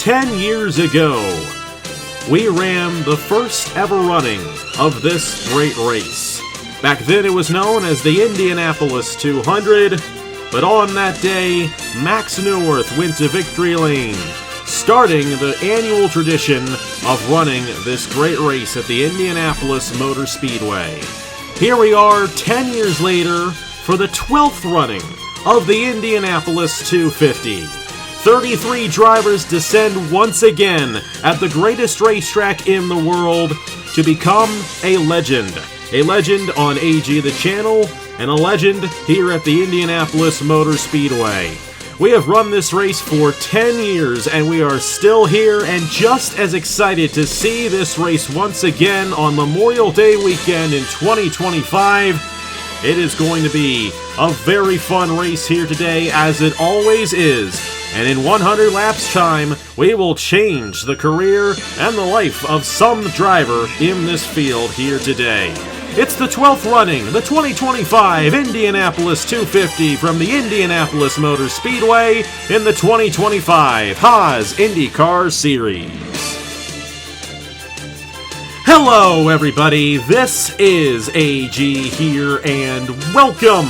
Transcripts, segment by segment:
10 years ago, we ran the first ever running of this great race. Back then it was known as the Indianapolis 200, but on that day, Max Newworth went to victory lane, starting the annual tradition of running this great race at the Indianapolis Motor Speedway. Here we are 10 years later for the 12th running of the Indianapolis 250. 33 drivers descend once again at the greatest racetrack in the world to become a legend. A legend on AG the channel, and a legend here at the Indianapolis Motor Speedway. We have run this race for 10 years, and we are still here and just as excited to see this race once again on Memorial Day weekend in 2025. It is going to be a very fun race here today, as it always is. And in 100 laps time, we will change the career and the life of some driver in this field here today. It's the 12th running, the 2025 Indianapolis 250 from the Indianapolis Motor Speedway in the 2025 Haas IndyCar Series. Hello everybody, this is AG here, and welcome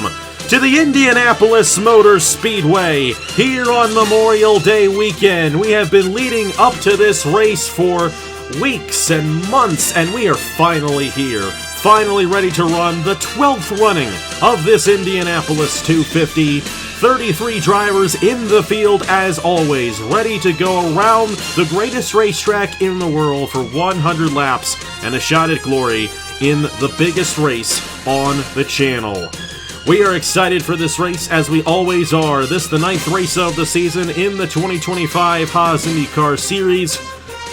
to the Indianapolis Motor Speedway here on Memorial Day weekend. We have been leading up to this race for weeks and months, and we are finally here, finally ready to run the 12th running of this Indianapolis 250. 33 drivers in the field as always, ready to go around the greatest racetrack in the world for 100 laps and a shot at glory in the biggest race on the channel. We are excited for this race, as we always are. This is the 9th race of the season in the 2025 Haas IndyCar Series.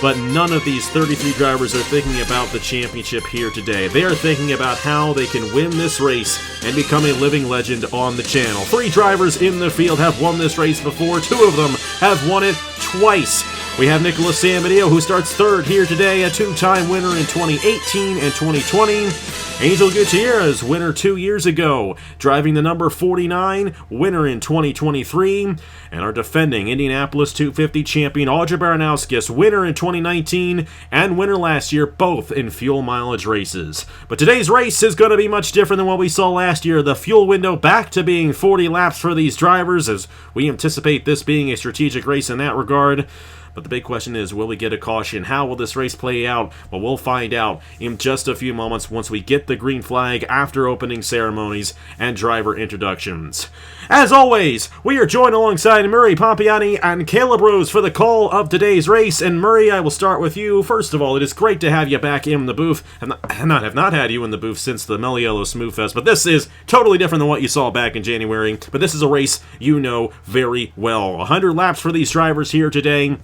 But none of these 33 drivers are thinking about the championship here today. They are thinking about how they can win this race and become a living legend on the channel. 3 drivers in the field have won this race before. 2 of them have won it twice. We have Nicholas Samedeo, who starts 3rd here today, a 2-time winner in 2018 and 2020. Angel Gutierrez, winner 2 years ago, driving the number 49, winner in 2023. And our defending Indianapolis 250 champion, Audra Baranowskis, winner in 2019 and winner last year, both in fuel mileage races. But today's race is going to be much different than what we saw last year. The fuel window back to being 40 laps for these drivers, as we anticipate this being a strategic race in that regard. But the big question is, will we get a caution? How will this race play out? Well, we'll find out in just a few moments once we get the green flag after opening ceremonies and driver introductions. As always, we are joined alongside Murray Pompiani and Caleb Rose for the call of today's race. And Murray, I will start with you. First of all, it is great to have you back in the booth. I have not had you in the booth since the Meliello Smooth Fest, but this is totally different than what you saw back in January. But this is a race you know very well. 100 laps for these drivers here today.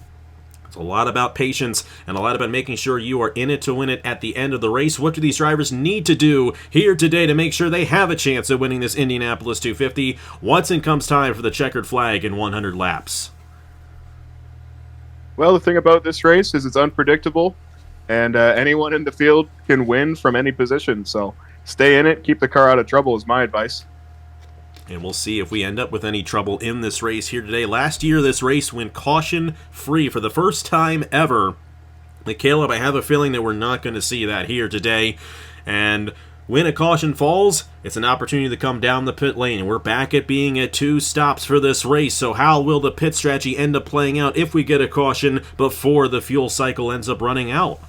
It's a lot about patience and a lot about making sure you are in it to win it at the end of the race. What do these drivers need to do here today to make sure they have a chance of winning this Indianapolis 250 once it comes time for the checkered flag in 100 laps? Well, the thing about this race is it's unpredictable, and anyone in the field can win from any position. So stay in it, keep the car out of trouble is my advice. And we'll see if we end up with any trouble in this race here today. Last year, this race went caution-free for the first time ever. But Caleb, I have a feeling that we're not going to see that here today. And when a caution falls, it's an opportunity to come down the pit lane. And we're back at being at 2 stops for this race. So how will the pit strategy end up playing out if we get a caution before the fuel cycle ends up running out?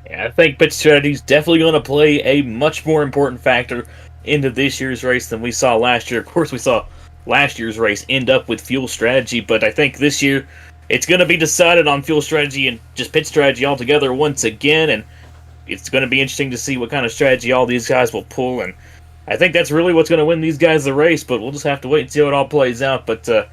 Yeah, I think pit strategy is definitely going to play a much more important factor into this year's race than we saw last year. Of course, we saw last year's race end up with fuel strategy, but I think this year it's going to be decided on fuel strategy and just pit strategy altogether once again, and it's going to be interesting to see what kind of strategy all these guys will pull, and I think that's really what's going to win these guys the race, but we'll just have to wait and see how it all plays out. But yeah,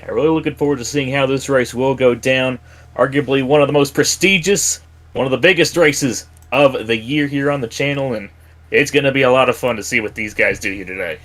really looking forward to seeing how this race will go down. Arguably one of the most prestigious, one of the biggest races of the year here on the channel, and it's going to be a lot of fun to see what these guys do here today.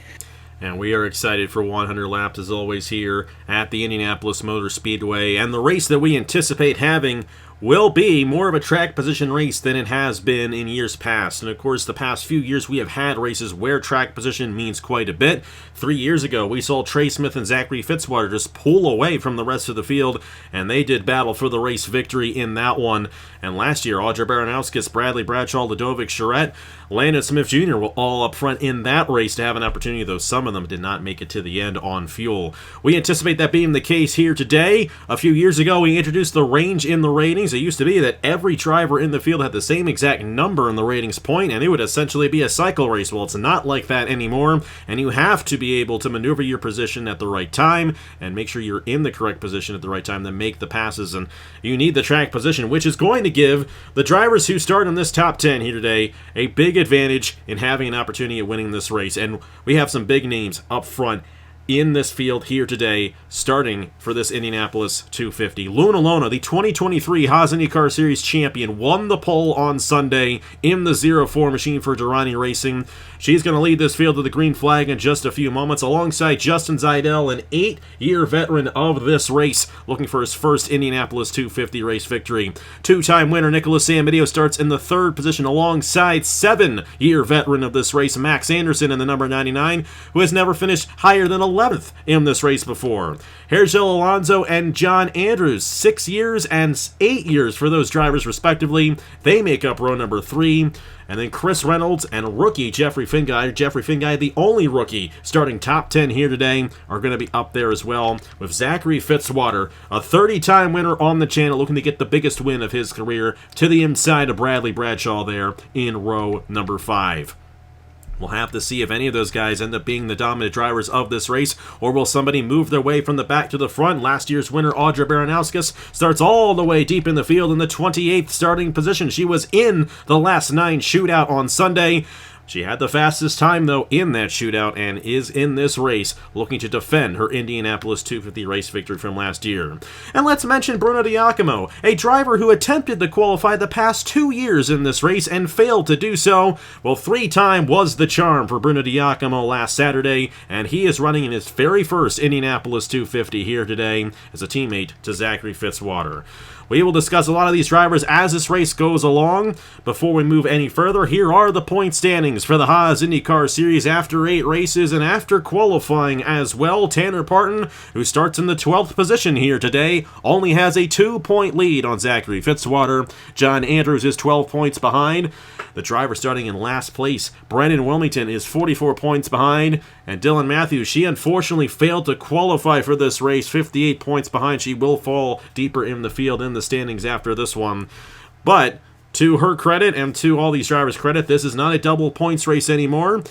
And we are excited for 100 laps as always here at the Indianapolis Motor Speedway. And the race that we anticipate having will be more of a track position race than it has been in years past. And of course, the past few years we have had races where track position means quite a bit. 3 years ago, we saw Trey Smith and Zachary Fitzwater just pull away from the rest of the field, and they did battle for the race victory in that one. And last year, Audra Baranowskis, Bradley Bradshaw, Ludovic Charette, Landon Smith Jr. were all up front in that race to have an opportunity, though some of them did not make it to the end on fuel. We anticipate that being the case here today. A few years ago, we introduced the range in the ratings. It used to be that every driver in the field had the same exact number in the ratings point, and it would essentially be a cycle race. Well, it's not like that anymore, and you have to be able to maneuver your position at the right time and make sure you're in the correct position at the right time to make the passes, and you need the track position, which is going to give the drivers who start in this top 10 here today a big advantage in having an opportunity at winning this race. And we have some big names up front in this field here today, starting for this Indianapolis 250. Luna Lona, the 2023 Haas IndyCar Series champion, won the pole on Sunday in the 04 machine for Durrani Racing. She's going to lead this field to the green flag in just a few moments, alongside Justin Zeidel, an 8-year veteran of this race, looking for his first Indianapolis 250 race victory. Two-time winner Nicholas Sambidio starts in the third position, alongside 7-year veteran of this race, Max Anderson, in the number 99, who has never finished higher than 11th in this race before. Hergel Alonso and John Andrews, 6 years and 8 years for those drivers respectively. They make up row number 3. And then Chris Reynolds and rookie Jeffrey Fingai. Jeffrey Fingai, the only rookie starting top 10 here today, are going to be up there as well, with Zachary Fitzwater, a 30-time winner on the channel, looking to get the biggest win of his career, to the inside of Bradley Bradshaw there in row number 5. We'll have to see if any of those guys end up being the dominant drivers of this race, or will somebody move their way from the back to the front. Last year's winner, Audra Baranowskis, starts all the way deep in the field in the 28th starting position. She was in the last 9 shootout on Sunday. She had the fastest time, though, in that shootout, and is in this race looking to defend her Indianapolis 250 race victory from last year. And let's mention Bruno Diacomo, a driver who attempted to qualify the past 2 years in this race and failed to do so. Well, 3-time was the charm for Bruno Diacomo last Saturday, and he is running in his very first Indianapolis 250 here today as a teammate to Zachary Fitzwater. We will discuss a lot of these drivers as this race goes along. Before we move any further, here are the point standings for the Haas IndyCar Series after 8 races and after qualifying as well. Tanner Parton, who starts in the 12th position here today, only has a 2-point lead on Zachary Fitzwater. John Andrews is 12 points behind. The driver starting in last place, Brandon Wilmington, is 44 points behind. And Dylan Matthews, she unfortunately failed to qualify for this race, 58 points behind. She will fall deeper in the field in the standings after this one. But to her credit, and to all these drivers' credit, this is not a double points race anymore.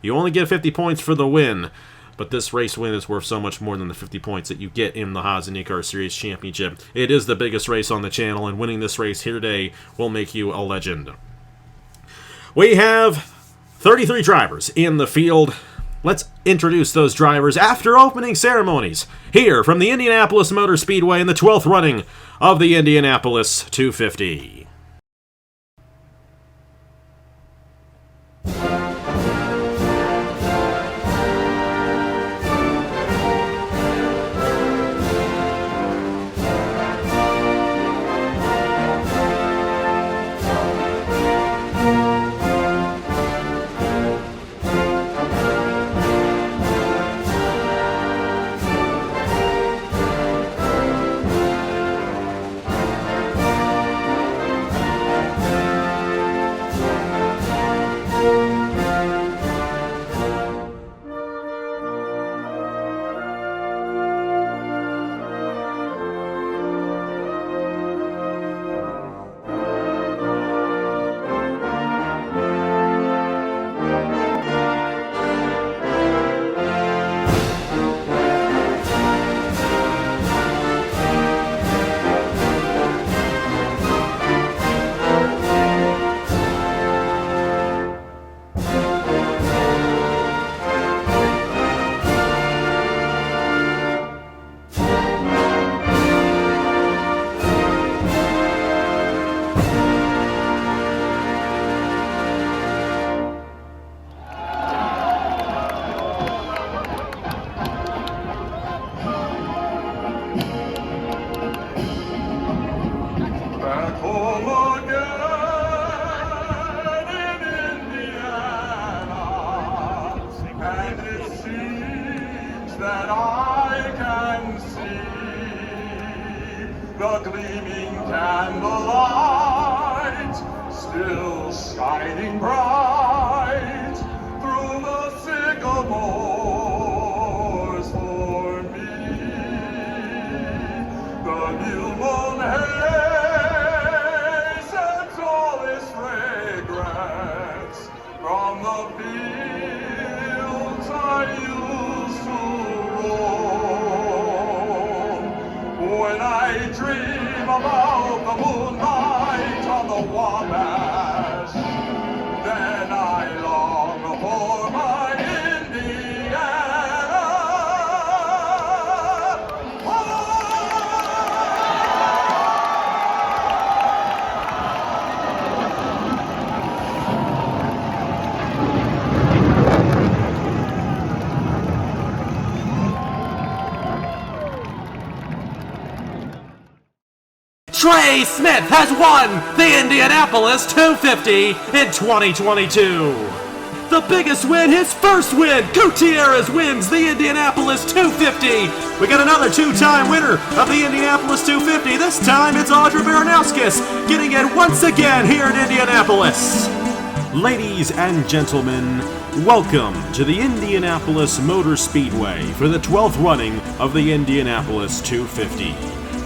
You only get 50 points for the win. But this race win is worth so much more than the 50 points that you get in the Haas IndyCar Series Championship. It is the biggest race on the channel, and winning this race here today will make you a legend. We have 33 drivers in the field. Let's introduce those drivers after opening ceremonies here from the Indianapolis Motor Speedway in the 12th running of the Indianapolis 250. home again in Indiana, and it seems that I can see the gleaming candlelight still shining bright through the sycamores for me. The new moon haze and all its fragrance from the fields I used to roam. When I dream about the moonlight on the Wabash, then I long for my Indiana. Trey Smith has won the Indianapolis 250 in 2022. The biggest win, his first win. Gutierrez wins the Indianapolis 250. We got another two-time winner of the Indianapolis 250. This time it's Audra Baranowskis getting it once again here in Indianapolis. Ladies and gentlemen, welcome to the Indianapolis Motor Speedway for the 12th running of the Indianapolis 250.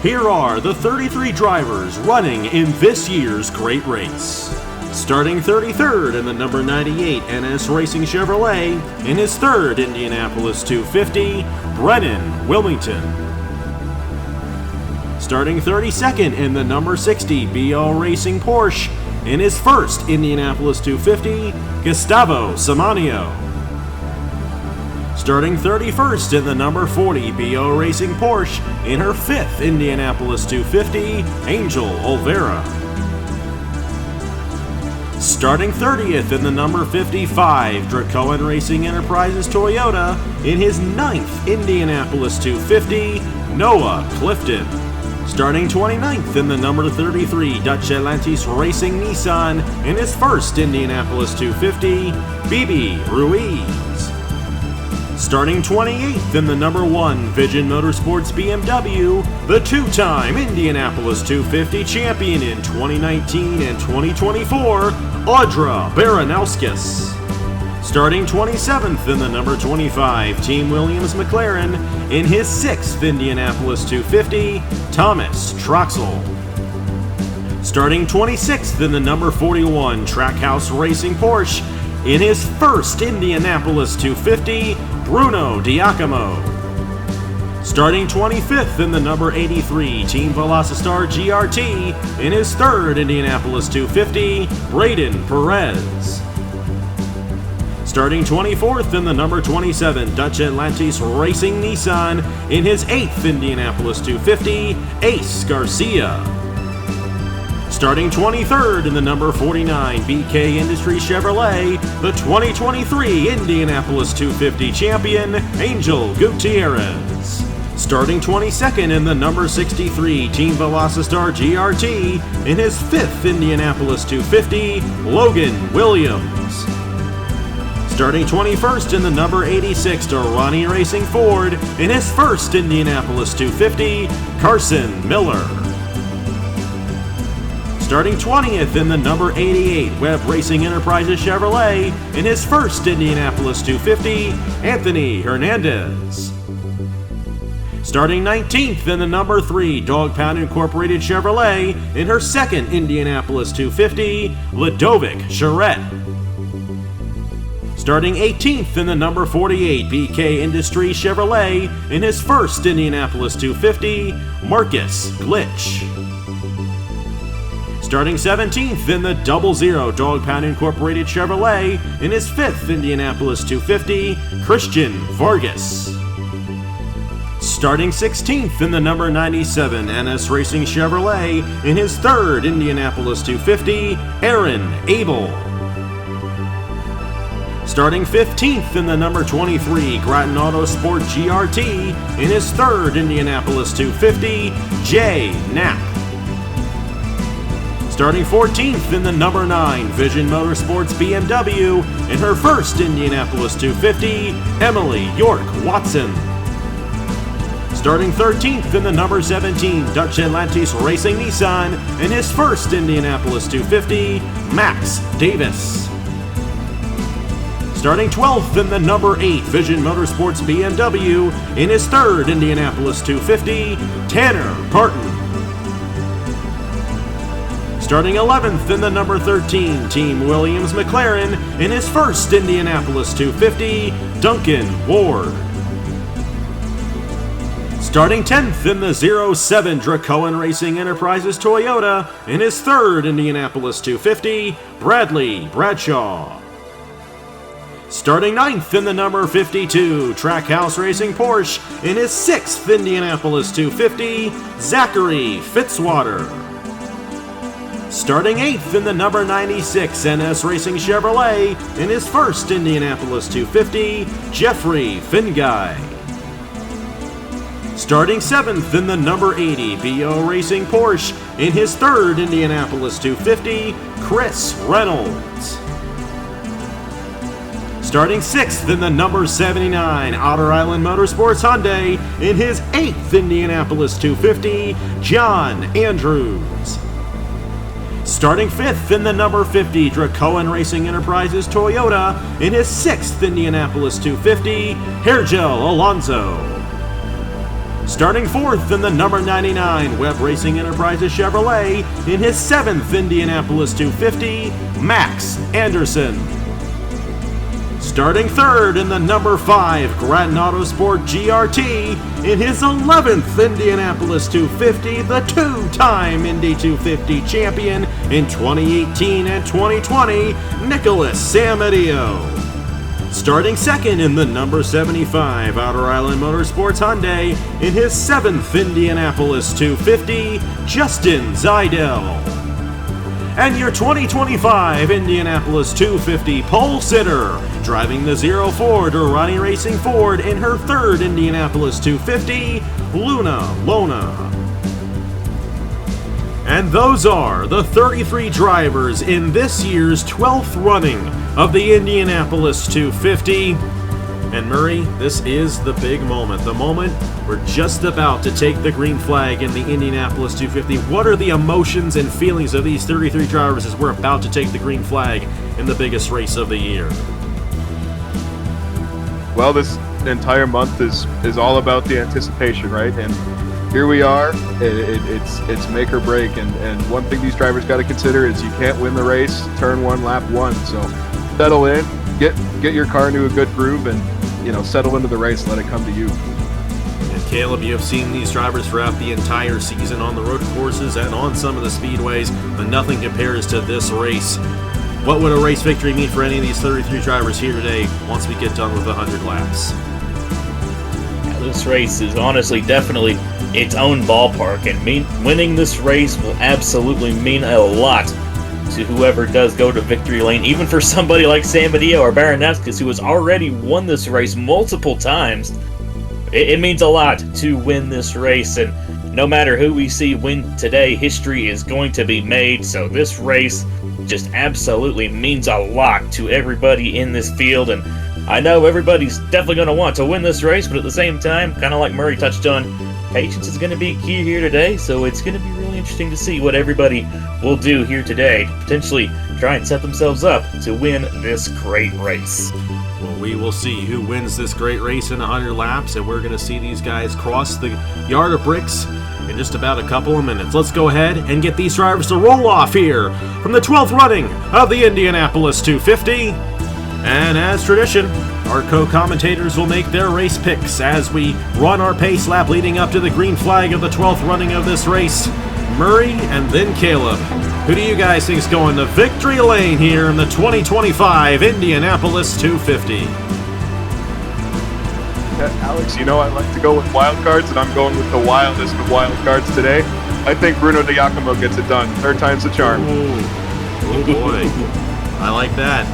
Here are the 33 drivers running in this year's great race. Starting 33rd in the number 98 NS Racing Chevrolet in his third Indianapolis 250, Brennan Wilmington. Starting 32nd in the number 60 BL Racing Porsche in his first Indianapolis 250, Gustavo Samanio. Starting 31st in the number 40 BO Racing Porsche in her fifth Indianapolis 250, Angel Olvera. Starting 30th in the number 55 Dracoan Racing Enterprises Toyota in his ninth Indianapolis 250, Noah Clifton. Starting 29th in the number 33 Dutch Atlantis Racing Nissan in his first Indianapolis 250, Bibi Ruiz. Starting 28th in the number 1 Vision Motorsports BMW, the two-time Indianapolis 250 champion in 2019 and 2024, Audra Baranowskis. Starting 27th in the number 25 Team Williams McLaren in his 6th Indianapolis 250, Thomas Troxel. Starting 26th in the number 41 Trackhouse Racing Porsche in his first Indianapolis 250, Bruno Diacomo. Starting 25th in the number 83 Team Velocistar GRT in his third Indianapolis 250, Braden Perez. Starting 24th in the number 27 Dutch Atlantis Racing Nissan in his 8th Indianapolis 250, Ace Garcia. Starting 23rd in the number 49 BK Industries Chevrolet, the 2023 Indianapolis 250 champion, Angel Gutierrez. Starting 22nd in the number 63 Team Velocistar GRT in his 5th Indianapolis 250, Logan Williams. Starting 21st in the number 86 Ronnie Racing Ford in his first Indianapolis 250, Carson Miller. Starting 20th in the number 88 Webb Racing Enterprises Chevrolet in his first Indianapolis 250, Anthony Hernandez. Starting 19th in the number 3 Dog Pound Incorporated Chevrolet in her second Indianapolis 250, Ludovic Charette. Starting 18th in the number 48 BK Industries Chevrolet in his first Indianapolis 250, Marcus Glitch. Starting 17th in the 00 Dog Pound Incorporated Chevrolet in his 5th Indianapolis 250, Christian Vargas. Starting 16th in the number 97 NS Racing Chevrolet in his 3rd Indianapolis 250, Aaron Abel. Starting 15th in the number 23 Grattan Autosport GRT in his 3rd Indianapolis 250, Jay Knapp. Starting 14th in the number 9 Vision Motorsports BMW in her first Indianapolis 250, Emily York Watson. Starting 13th in the number 17 Dutch Atlantis Racing Nissan in his first Indianapolis 250, Max Davis. Starting 12th in the number 8 Vision Motorsports BMW in his third Indianapolis 250, Tanner Parton. Starting 11th in the number 13 Team Williams McLaren in his first Indianapolis 250, Duncan Ward. Starting 10th in the 07 Dracoan Racing Enterprises Toyota in his third Indianapolis 250, Bradley Bradshaw. Starting 9th in the number 52 Trackhouse Racing Porsche in his 6th Indianapolis 250, Zachary Fitzwater. Starting 8th in the number 96 NS Racing Chevrolet in his first Indianapolis 250, Jeffrey Finguy. Starting 7th in the number 80 BO Racing Porsche in his third Indianapolis 250, Chris Reynolds. Starting 6th in the number 79 Otter Island Motorsports Hyundai in his 8th Indianapolis 250, John Andrews. Starting 5th in the number 50 Dracoan Racing Enterprises Toyota in his 6th Indianapolis 250, Hergel Alonso. Starting 4th in the number 99 Webb Racing Enterprises Chevrolet in his 7th Indianapolis 250, Max Anderson. Starting 3rd in the number 5 Grattan Autosport GRT in his 11th Indianapolis 250, the two-time Indy 250 champion in 2018 and 2020, Nicholas Samadio. Starting 2nd in the number 75 Outer Island Motorsports Hyundai in his 7th Indianapolis 250, Justin Zidell. And your 2025 Indianapolis 250 pole sitter, driving the 04 Durrani Racing Ford in her third Indianapolis 250, Luna Lona. And those are the 33 drivers in this year's 12th running of the Indianapolis 250. And Murray, this is the big moment. The moment we're just about to take the green flag in the Indianapolis 250. What are the emotions and feelings of these 33 drivers as we're about to take the green flag in the biggest race of the year? Well, this entire month is all about the anticipation, right? And here we are. It's make or break. And one thing these drivers got to consider is you can't win the race turn one, lap one. So settle in, get your car into a good groove, and settle into the race. Let it come to you. And Caleb, you have seen these drivers throughout the entire season on the road courses and on some of the speedways, but nothing compares to this race. What would a race victory mean for any of these 33 drivers here today once we get done with 100 laps? Yeah, this race is honestly definitely its own ballpark, and winning this race will absolutely mean a lot to whoever does go to victory lane, even for somebody like Samadio or Baranowskis, who has already won this race multiple times. It means a lot to win this race, and no matter who we see win today, history is going to be made. So this race just absolutely means a lot to everybody in this field, and I know everybody's definitely going to want to win this race, but at the same time, kind of like Murray touched on, patience is going to be key here today, so it's going to be really interesting to see what everybody will do here today to potentially try and set themselves up to win this great race. Well, we will see who wins this great race in 100 laps, and we're going to see these guys cross the yard of bricks in just about a couple of minutes. Let's go ahead and get these drivers to roll off here from the 12th running of the Indianapolis 250. And as tradition, our co-commentators will make their race picks as we run our pace lap leading up to the green flag of the 12th running of this race. Murray and then Caleb. Who do you guys think is going to victory lane here in the 2025 Indianapolis 250? Alex, I like to go with wild cards, and I'm going with the wildest of wild cards today. I think Bruno Giacomo gets it done. Third time's the charm. Oh boy. I like that.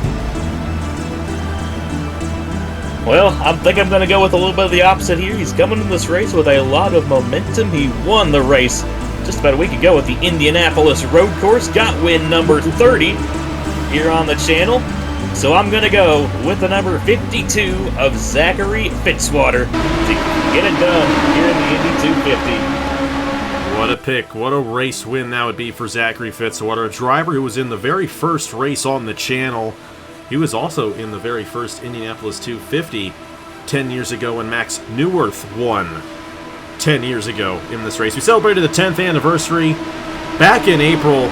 Well, I think I'm going to go with a little bit of the opposite here. He's coming in this race with a lot of momentum. He won the race just about a week ago at the Indianapolis road course. Got win number 30 here on the channel. So I'm going to go with the number 52 of Zachary Fitzwater to get it done here in the Indy 250. What a pick. What a race win that would be for Zachary Fitzwater, a driver who was in the very first race on the channel. He was also in the very first Indianapolis 250 10 years ago when Max Newworth won 10 years ago in this race. We celebrated the 10th anniversary back in April,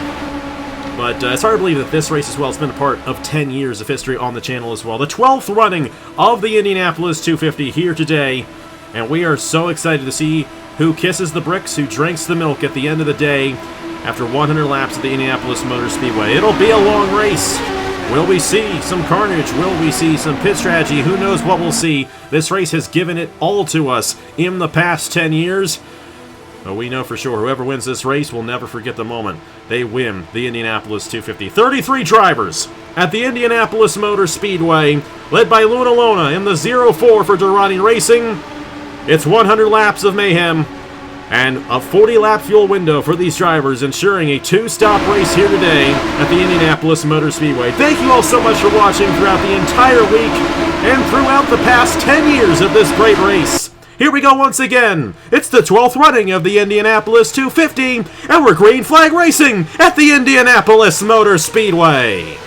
but it's hard to believe that this race as well has been a part of 10 years of history on the channel as well. The 12th running of the Indianapolis 250 here today, and we are so excited to see who kisses the bricks, who drinks the milk at the end of the day after 100 laps at the Indianapolis Motor Speedway. It'll be a long race. Will we see some carnage? Will we see some pit strategy? Who knows what we'll see? This race has given it all to us in the past 10 years. But we know for sure whoever wins this race will never forget the moment they win the Indianapolis 250. 33 drivers at the Indianapolis Motor Speedway, led by Luna Lona in the 04 for Durrani Racing. It's 100 laps of mayhem and a 40-lap fuel window for these drivers, ensuring a two-stop race here today at the Indianapolis Motor Speedway. Thank you all so much for watching throughout the entire week and throughout the past 10 years of this great race. Here we go once again. It's the 12th running of the Indianapolis 250, and we're green flag racing at the Indianapolis Motor Speedway.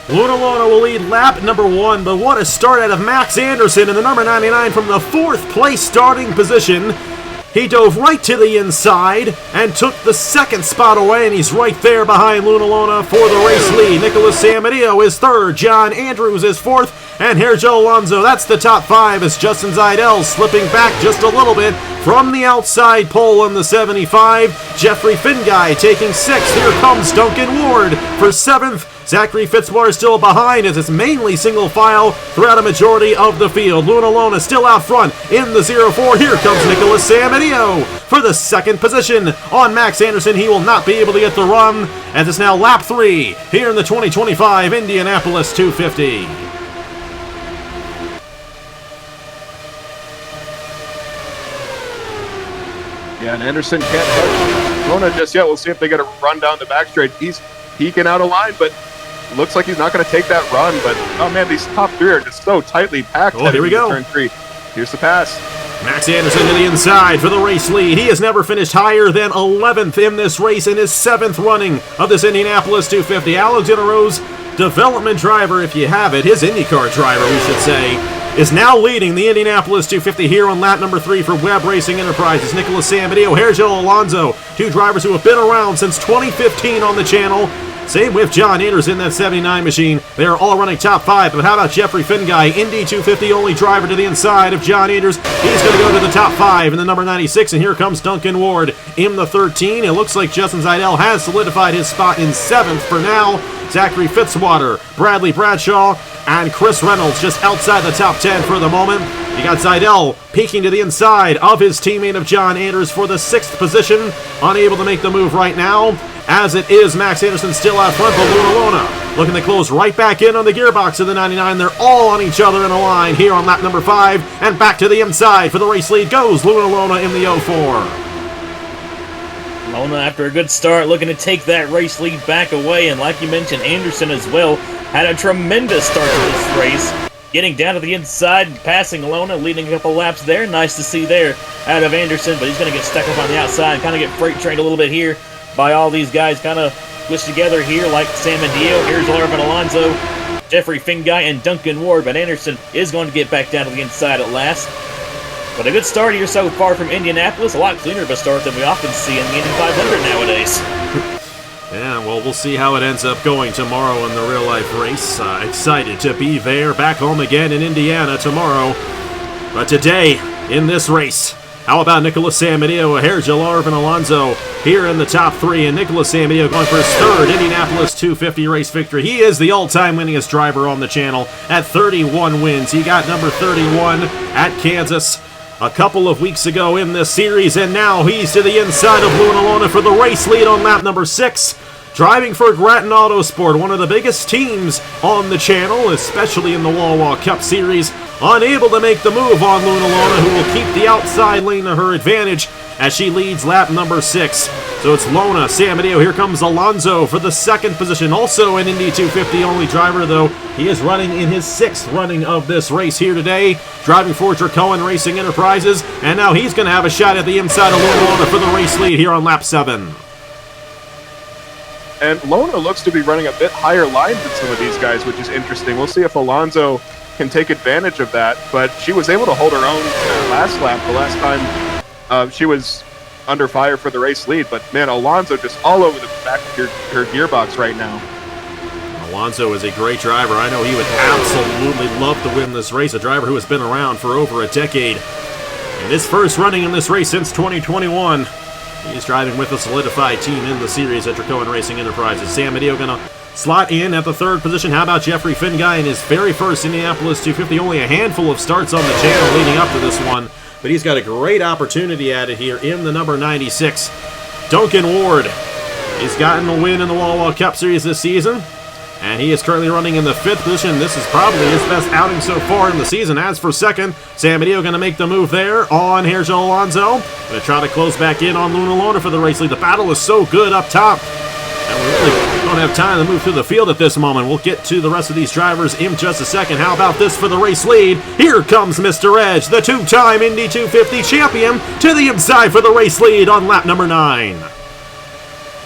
Luna Lona will lead lap number 1, but what a start out of Max Anderson in the number 99 from the 4th place starting position. He dove right to the inside and took the 2nd spot away, and he's right there behind Luna Lona for the race lead. Nicholas Samadillo is 3rd, John Andrews is 4th, and Sergio Alonso, that's the top 5 as Justin Zeidel slipping back just a little bit from the outside pole on the 75. Jeffrey Finguy taking 6th. Here comes Duncan Ward for 7th. Zachary Fitzwater still behind as it's mainly single file throughout a majority of the field. Luna Lona still out front in the 04. Here comes Nicholas Samadillo for the 2nd position on Max Anderson. He will not be able to get the run as it's now lap 3 here in the 2025 Indianapolis 250. Yeah, and Anderson can't touch Lona just yet. We'll see if they get a run down the back straight. He's peeking out of line, but looks like he's not going to take that run. But, oh man, these top 3 are just so tightly packed. Oh, here we go. Turn 3. Here's the pass. Max Anderson to the inside for the race lead. He has never finished higher than 11th in this race in his 7th running of this Indianapolis 250. Alexander Rose, development driver, if you have it, his IndyCar driver, we should say, is now leading the Indianapolis 250 here on lap number 3 for Webb Racing Enterprises. Nicholas Samadillo, Sergio Alonso, 2 drivers who have been around since 2015 on the channel. Same with John Anders in that 79 machine. They are all running top 5, but how about Jeffrey Finguy, Indy 250 only driver to the inside of John Anders. He's going to go to the top 5 in the number 96, and here comes Duncan Ward in the 13. It looks like Justin Zeidel has solidified his spot in 7th for now. Zachary Fitzwater, Bradley Bradshaw, and Chris Reynolds just outside the top 10 for the moment. You got Zeidel peeking to the inside of his teammate of John Anders for the 6th position, unable to make the move right now. As it is, Max Anderson still out front, but Luna Lona looking to close right back in on the gearbox of the 99. They're all on each other in a line here on lap number 5, and back to the inside for the race lead goes Luna Lona in the 04. Lona, after a good start, looking to take that race lead back away, and like you mentioned, Anderson as well had a tremendous start to this race. Getting down to the inside, passing Lona, leading a couple laps there. Nice to see there out of Anderson, but he's going to get stuck up on the outside and kind of get freight trained a little bit here by all these guys kind of squished together here like Samadillo. Here's Larvin Alonso, Jeffrey Finguy, and Duncan Ward, but Anderson is going to get back down to the inside at last. But a good start here so far from Indianapolis. A lot cleaner of a start than we often see in the Indy 500 nowadays. Yeah, well, we'll see how it ends up going tomorrow in the real-life race. Excited to be there, back home again in Indiana tomorrow. But today, in this race, how about Nicholas Samedeo, Hergel Arvin Alonso here in the top three, and Nicholas Samedeo going for his third Indianapolis 250 race victory. He is the all-time winningest driver on the channel at 31 wins. He got number 31 at Kansas a couple of weeks ago in this series, and now he's to the inside of Luna Lona for the race lead on lap number 6. Driving for Grattan Autosport, one of the biggest teams on the channel, especially in the Wawa Cup Series. Unable to make the move on Luna Lona, who will keep the outside lane to her advantage as she leads lap number 6. So it's Lona, Samedeo, here comes Alonso for the second position. Also an Indy 250 only driver, though. He is running in his 6th running of this race here today. Driving for Dracoan Racing Enterprises. And now he's going to have a shot at the inside of Luna Lona for the race lead here on lap 7. And Lona looks to be running a bit higher line than some of these guys, which is interesting. We'll see if Alonso can take advantage of that, but she was able to hold her own last lap, the last time she was under fire for the race lead. But man, Alonso just all over the back of her gearbox right now. Alonso is a great driver. I know he would absolutely love to win this race, a driver who has been around for over a decade. And his first running in this race since 2021. He's driving with a solidified team in the series at Dracoan Racing Enterprises. Samedeo going to slot in at the 3rd position. How about Jeffrey Finguy in his very first Indianapolis 250? Only a handful of starts on the channel leading up to this one, but he's got a great opportunity at it here in the number 96. Duncan Ward. He's gotten a win in the Wawa Cup Series this season, and he is currently running in the 5th position. This is probably his best outing so far in the season. As for 2nd, Samedeo going to make the move there on Hergel Alonso. Going to try to close back in on Luna Lona for the race lead. The battle is so good up top, and we really don't have time to move through the field at this moment. We'll get to the rest of these drivers in just a second. How about this for the race lead? Here comes Mr. Edge, the 2-time Indy 250 champion, to the inside for the race lead on lap number 9.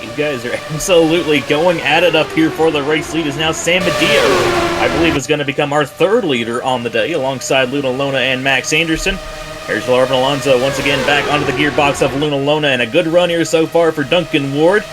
You guys are absolutely going at it up here for the race lead. Is now Samedeo, I believe, is going to become our 3rd leader on the day, alongside Luna Lona and Max Anderson. Here's Arvin Alonso once again back onto the gearbox of Luna Lona, and a good run here so far for Duncan Ward.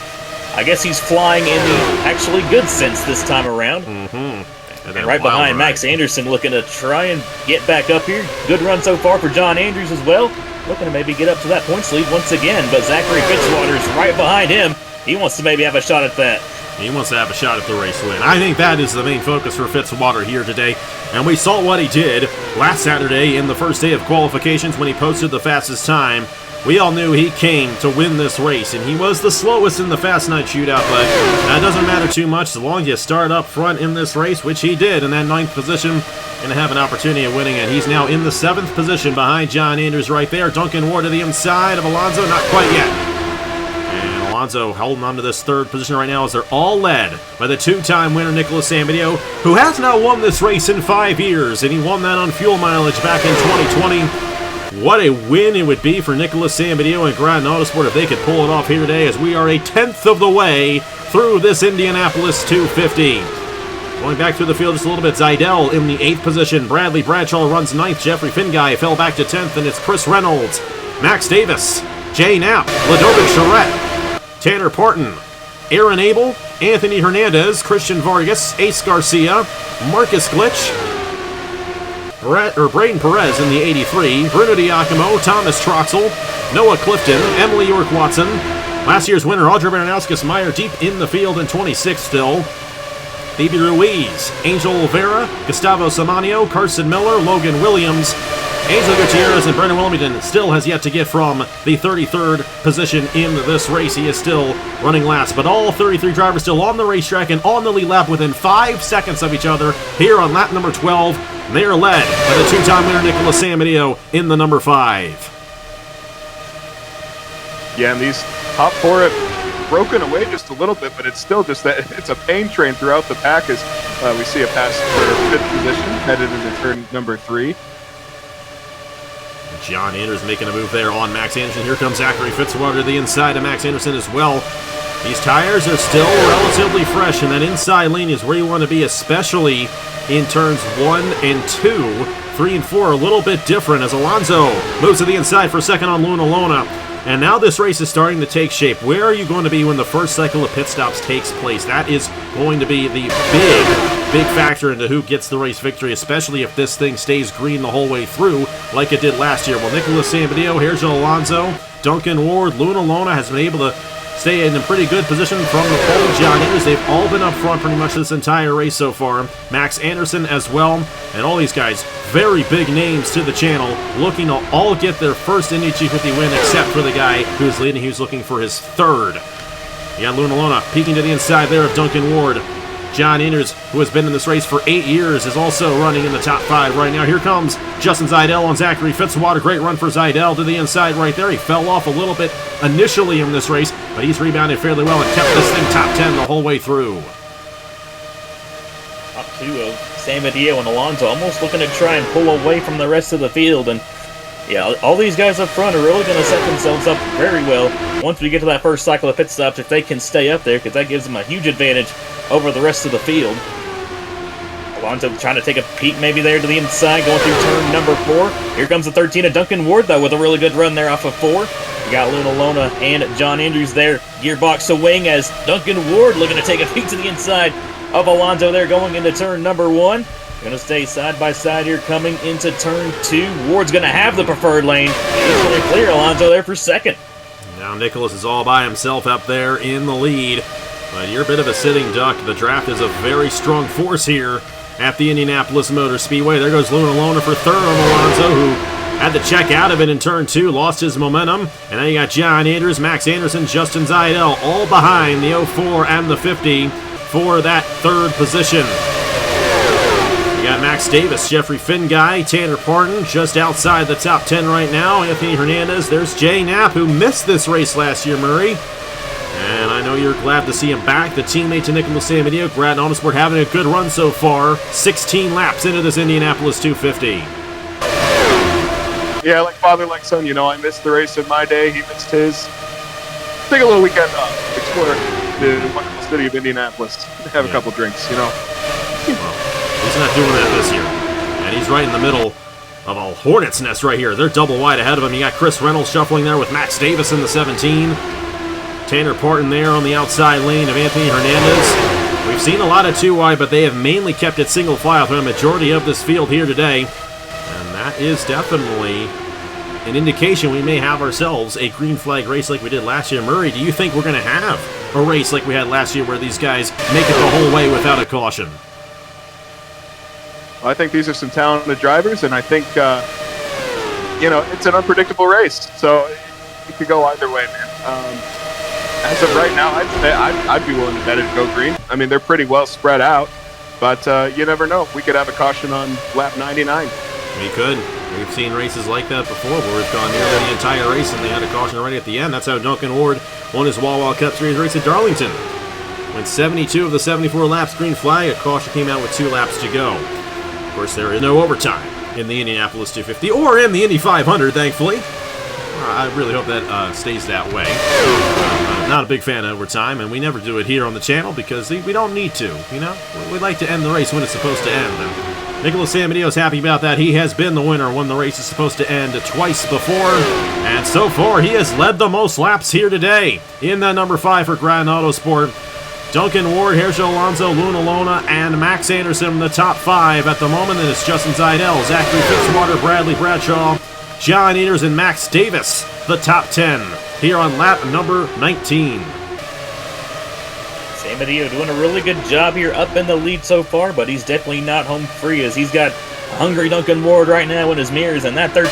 I guess he's flying in the actually good sense this time around. And right behind Max Anderson, looking to try and get back up here. Good run so far for John Andrews as well. Looking to maybe get up to that points lead once again, but Zachary Fitzwater is right behind him. He wants to maybe have a shot at that. He wants to have a shot at the race win. I think that is the main focus for Fitzwater here today. And we saw what he did last Saturday in the first day of qualifications when he posted the fastest time. We all knew he came to win this race, and he was the slowest in the Fast Night Shootout, but that doesn't matter too much as long as you start up front in this race, which he did in that 9th position. Going to have an opportunity of winning it. He's now in the 7th position behind John Andrews right there. Duncan Ward to the inside of Alonso, not quite yet. Alonso holding on to this 3rd position right now as they're all led by the 2-time winner Nicholas Samedeo, who has now won this race in 5 years, and he won that on fuel mileage back in 2020. What a win it would be for Nicholas Samedeo and Grattan Autosport if they could pull it off here today, as we are a 10th of the way through this Indianapolis 250. Going back through the field just a little bit, Zidell in the 8th position. Bradley Bradshaw runs 9th. Jeffrey Finguy fell back to 10th, and it's Chris Reynolds, Max Davis, Jay Knapp, Ladovic Charette, Tanner Parton, Aaron Abel, Anthony Hernandez, Christian Vargas, Ace Garcia, Marcus Glitch, Braden Perez in the 83, Bruno Diacomo, Thomas Troxel, Noah Clifton, Emily York-Watson. Last year's winner, Audrey Baranowskis Meyer, deep in the field in 26th still. Phoebe Ruiz, Angel Olvera, Gustavo Samanio, Carson Miller, Logan Williams, Angel Gutierrez, and Brendan Wilmington still has yet to get from the 33rd position in this race. He is still running last, but all 33 drivers still on the racetrack and on the lead lap within 5 seconds of each other here on lap number 12. They are led by the 2-time winner Nicholas Samedeo in the number 5. Yeah, and these top 4 have broken away just a little bit, but it's still just that it's a pain train throughout the pack as we see a pass for 5th position headed into turn number 3. John Anders making a move there on Max Anderson. Here comes Zachary Fitzwater to the inside of Max Anderson as well. These tires are still relatively fresh, and that inside lane is where you want to be, especially in turns 1 and 2. 3 and 4 are a little bit different as Alonso moves to the inside for 2nd on Luna Lona. And now this race is starting to take shape. Where are you going to be when the first cycle of pit stops takes place? That is going to be the big factor into who gets the race victory, especially if this thing stays green the whole way through like it did last year. Well, Nicholas Sampadio, Sergio Alonso, Duncan Ward, Luna Lona has been able to stay in a pretty good position from the pole. John Ayers, they've all been up front pretty much this entire race so far. Max Anderson as well, and all these guys, very big names to the channel, looking to all get their first Indy 250 win, except for the guy who's leading, who's looking for his third. You got Luna Lona peeking to the inside there of Duncan Ward. John Ayers, who has been in this race for 8 years, is also running in the top 5 right now. Here comes Justin Zaidel on Zachary Fitzwater. Great run for Zaidel to the inside right there. He fell off a little bit initially in this race, but he's rebounded fairly well and kept this thing top 10 the whole way through. Top 2 of Sampadio and Alonso almost looking to try and pull away from the rest of the field. And yeah, all these guys up front are really going to set themselves up very well once we get to that first cycle of pit stops, if they can stay up there, because that gives them a huge advantage over the rest of the field. Alonso trying to take a peek maybe there to the inside, going through turn number 4. Here comes the 13 of Duncan Ward, though, with a really good run there off of 4. We got Luna Lona and John Andrews there. Gearbox to wing as Duncan Ward looking to take a peek to the inside of Alonso there going into turn number 1. Going to stay side by side here coming into turn 2. Ward's going to have the preferred lane. He's going to clear Alonso there for second. Now Nicholas is all by himself up there in the lead. But you're a bit of a sitting duck. The draft is a very strong force here at the Indianapolis Motor Speedway. There goes Luna Lona for third on Alonso, who had to check out of it in turn 2, lost his momentum. And then you got John Andrews, Max Anderson, Justin Zaidel, all behind the 04 and the 50 for that third position. You got Max Davis, Jeffrey Finguy, Tanner Parton just outside the top 10 right now. Anthony Hernandez, there's Jay Knapp, who missed this race last year, Murray. And I know you're glad to see him back. The teammate to Nicholas Sampadio, Grattan Autosport, having a good run so far. 16 laps into this Indianapolis 250. Yeah, like father, like son. You know, I missed the race in my day. He missed his. Take a little weekend off. Explore the wonderful city of Indianapolis. Have a couple drinks, you know. He's not doing that this year. And he's right in the middle of a hornet's nest right here. They're double wide ahead of him. You got Chris Reynolds shuffling there with Max Davis in the 17. Tanner Parton there on the outside lane of Anthony Hernandez. We've seen a lot of 2 wide, but they have mainly kept it single file for the majority of this field here today. And that is definitely an indication we may have ourselves a green flag race like we did last year. Murray, do you think we're going to have a race like we had last year where these guys make it the whole way without a caution? I think these are some talented drivers, and I think, you know, it's an unpredictable race. So it could go either way, man. As of right now, I'd be willing to bet it go green. I mean, they're pretty well spread out, but you never know. We could have a caution on lap 99. We could. We've seen races like that before where we've gone nearly the entire race and they had a caution already at the end. That's how Duncan Ward won his Wawa Cup Series race at Darlington. Went 72 of the 74 laps green flag. A caution came out with 2 laps to go. Of course, there is no overtime in the Indianapolis 250 or in the Indy 500, thankfully. I really hope that stays that way. Not a big fan of overtime, and we never do it here on the channel because we don't need to, you know? We like to end the race when it's supposed to end. And Nicholas Sampadio is happy about that. He has been the winner when the race is supposed to end twice before, and so far he has led the most laps here today in the number 5 for Grattan Autosport. Duncan Ward, Sergio Alonso, Luna Lona, and Max Anderson in the top 5 at the moment. And it's Justin Zaidel, Zachary Fitzwater, Bradley Bradshaw, John Ayers, and Max Davis, the top 10 here on lap number 19. Sampadio doing a really good job here up in the lead so far, but he's definitely not home free as he's got a hungry Duncan Ward right now in his mirrors, and that 13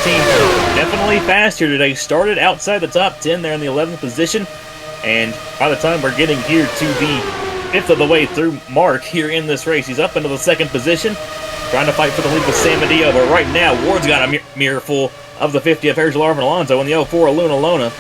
definitely fast here today. Started outside the top 10 there in the 11th position, and by the time we're getting here to the 5th of the way through mark here in this race, he's up into the 2nd position, trying to fight for the lead with Sampadio, but right now Ward's got a mirror full of the 50 of Sergio Alonso and the 04 Luna Lona,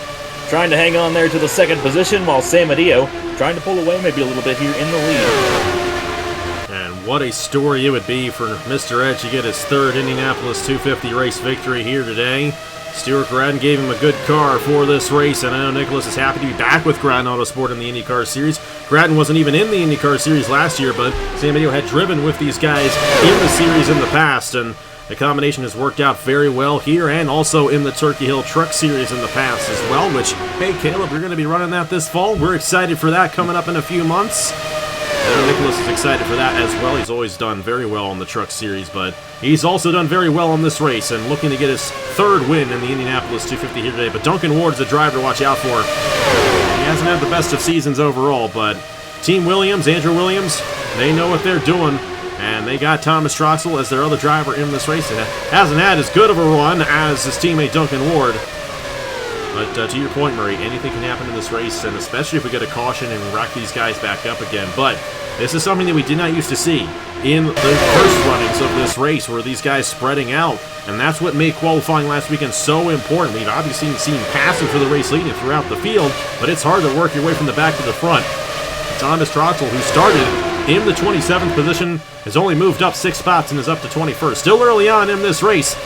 trying to hang on there to the 2nd position, while Sampadio trying to pull away maybe a little bit here in the lead. And what a story it would be for Mr. Edge to get his 3rd Indianapolis 250 race victory here today. Stuart Grattan gave him a good car for this race, and I know Nicholas is happy to be back with Grattan Autosport in the IndyCar Series. Grattan wasn't even in the IndyCar Series last year, but Sampadio had driven with these guys in the series in the past, and The combination has worked out very well here and also in the Turkey Hill Truck Series in the past as well, which, hey, Caleb, you're going to be running that this fall. We're excited for that coming up in a few months. Nicholas is excited for that as well. He's always done very well on the Truck Series, but he's also done very well on this race and looking to get his third win in the Indianapolis 250 here today. But Duncan Ward's a driver to watch out for. He hasn't had the best of seasons overall, but Team Williams, Andrew Williams, they know what they're doing, and they got Thomas Troxel as their other driver in this race. It hasn't had as good of a run as his teammate Duncan Ward. But to your point, Murray, anything can happen in this race, and especially if we get a caution and we rack these guys back up again. But this is something that we did not used to see in the first runnings of this race, where these guys spreading out, and that's what made qualifying last weekend so important. We've obviously seen passing for the race leading throughout the field, but it's hard to work your way from the back to the front. Thomas Troxel, who started in the 27th position, has only moved up 6 spots and is up to 21st. Still early on in this race.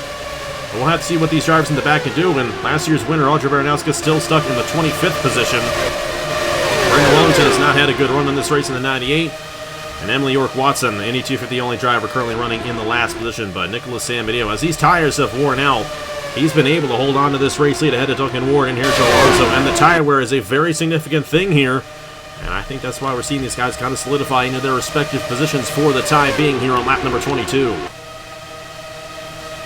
We'll have to see what these drivers in the back can do, and last year's winner, Audrey Baranowska, still stuck in the 25th position. Brenda Wellington has not had a good run in this race in the 98, and Emily York-Watson, the Indy 250 only driver, currently running in the last position. But Nicholas Samedeo, as these tires have worn out, he's been able to hold on to this race lead ahead of Duncan Ward and Herschel Alonso, and the tire wear is a very significant thing here, and I think that's why we're seeing these guys kind of solidify into their respective positions for the time being here on lap number 22.